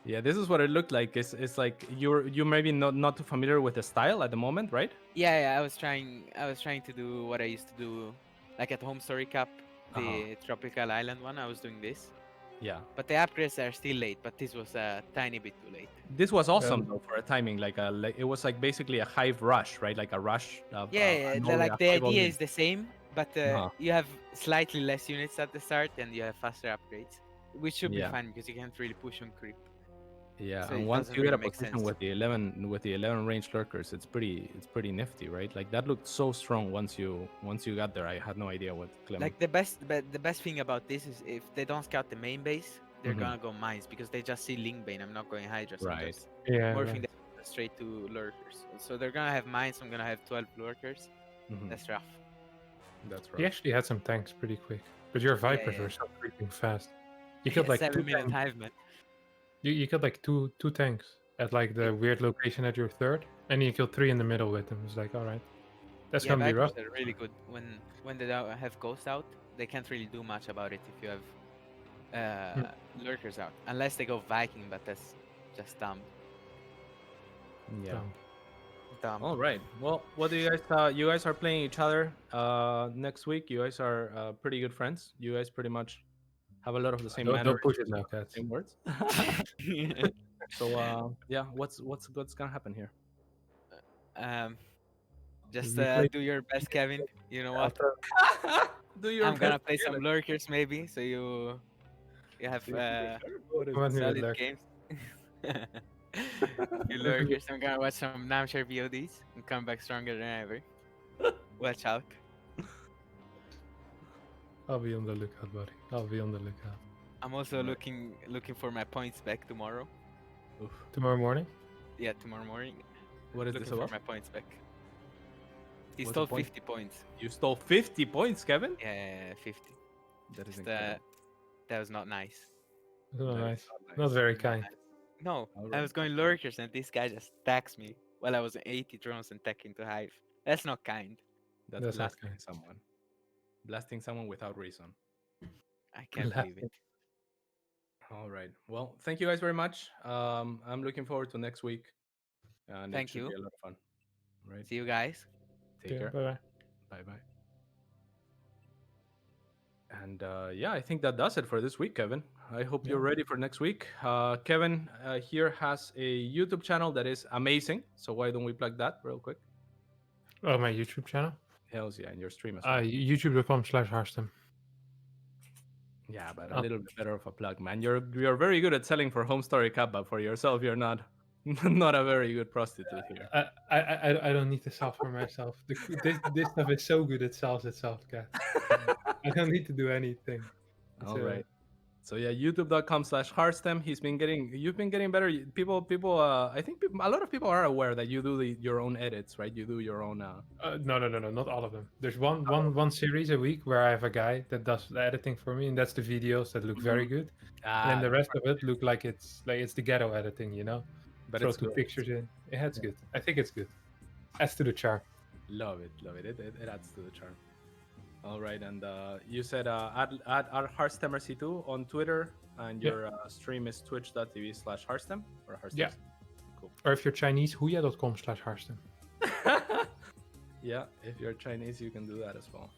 Yeah, this is what it looked like. It's like you maybe not too familiar with the style at the moment, right? Yeah, I was trying to do what I used to do, like at Home Story Cup, Uh-huh. the tropical island one. I was doing this, Yeah. but the upgrades are still late. But this was a tiny bit too late. This was awesome though for a timing. Like it was like basically a hive rush, right? Like a rush of Yeah, an like a the high idea volume. is the same, but Uh-huh. you have slightly less units at the start and you have faster upgrades, which should be Yeah. fine because you can't really push on creep. Yeah. So And it once doesn't you get really a make position sense. with the 11 range lurkers, it's pretty nifty, right? Like that looked so strong once you got there. I had no idea what Clem. Like the best thing about this is if they don't scout the main base, they're Mhm. gonna go mines because they just see Lingbane. I'm not going Hydra, so I'm Right. just Yeah, morphing right. them straight to lurkers. So they're gonna have mines. I'm gonna have 12 lurkers. Mhm. That's rough. That's He right. actually had some tanks pretty quick, but your Vipers yeah. were so freaking fast. You killed like 7-minute tanks. hive, man. You killed like two tanks at like the weird location at your third, and you killed 3 in the middle with them. It's like, all right, that's Yeah, gonna be rough. Vipers are really good. When they don't have Ghost out, they can't really do much about it if you have Lurkers out. Unless they go Viking, but that's just dumb. Yeah. Dumb. Dumb. All right. Well, what do you guys? You guys are playing each other next week. You guys are pretty good friends. You guys pretty much have a lot of the same Don't manners, push it now, CatZ. same words. So yeah, what's gonna happen here? um, just We play- do your best, Kevin. You know what? Do your I'm gonna best play to some get lurkers maybe, so you have What is Come on, this? you solid lurk. games. You lurkers, I'm gonna watch some Namshare VODs and come back stronger than ever. Watch out. I'll be on the lookout, buddy. I'll be on the lookout. I'm also Right. looking for my points back tomorrow. Oof. Tomorrow morning? Yeah, tomorrow morning. What is Looking this for about? my points back. He What's stole the point? 50 points. You stole 50 points, Kevin. Yeah, 50. That is Just, incredible. that was not nice. Oh, That is nice. not Not nice. very kind. No, I Alright. was going lurkers and this guy just attacks me while I was 80 drones and tech into hive. That's not kind. That's That's not blasting kind. someone. Blasting someone without reason. I can't believe it. All right. Well, thank you guys very much. I'm looking forward to next week. And Thank it should you. be a lot of fun. Right. See you guys. Take Yeah, care. bye-bye. Bye bye. And yeah, I think that does it for this week, Kevin. I hope you're Yeah. ready for next week. Kevin here has a YouTube channel that is amazing. So why don't we plug that real quick? Oh, my YouTube channel? Hells yeah, and your stream as well. YouTube.com/Harstem. Yeah, but a little bit better of a plug, man. You're very good at selling for Home Story Cup, but for yourself, you're not not a very good prostitute here. I don't need to sell for myself. This stuff is so good it sells itself, CatZ. I don't need to do anything. It's, All right. So yeah, youtube.com/Harstem. You've been getting better. People, I think a lot of people are aware that you do your own edits, right? You do your own. No, not all of them. There's one series a week where I have a guy that does the editing for me, and that's the videos that look very good. And then the rest of it look like it's the ghetto editing, you know. but Throw it's 2 good. pictures in. Yeah, it's good. I think it's good. Adds to the charm. Love it. It adds to the charm. All right, and you said add HarstemRC2 on Twitter, and Yeah. your stream is twitch.tv/Harstem or Harstem. Yeah. Cool. Or if you're Chinese, huya.com/Harstem. Yeah, if you're Chinese, you can do that as well.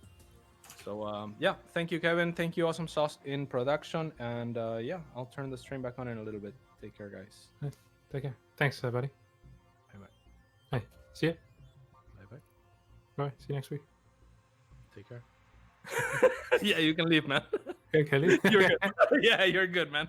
So yeah, thank you, Kevin. Thank you, Awesome Sauce in production, and yeah, I'll turn the stream back on in a little bit. Take care, guys. Take care. Thanks, buddy. Bye bye. Hey, see ya. Bye bye. Bye. See you next week. Take care. Yeah, you can leave, man. Okay, Kelly. You're good. Yeah, you're good, man.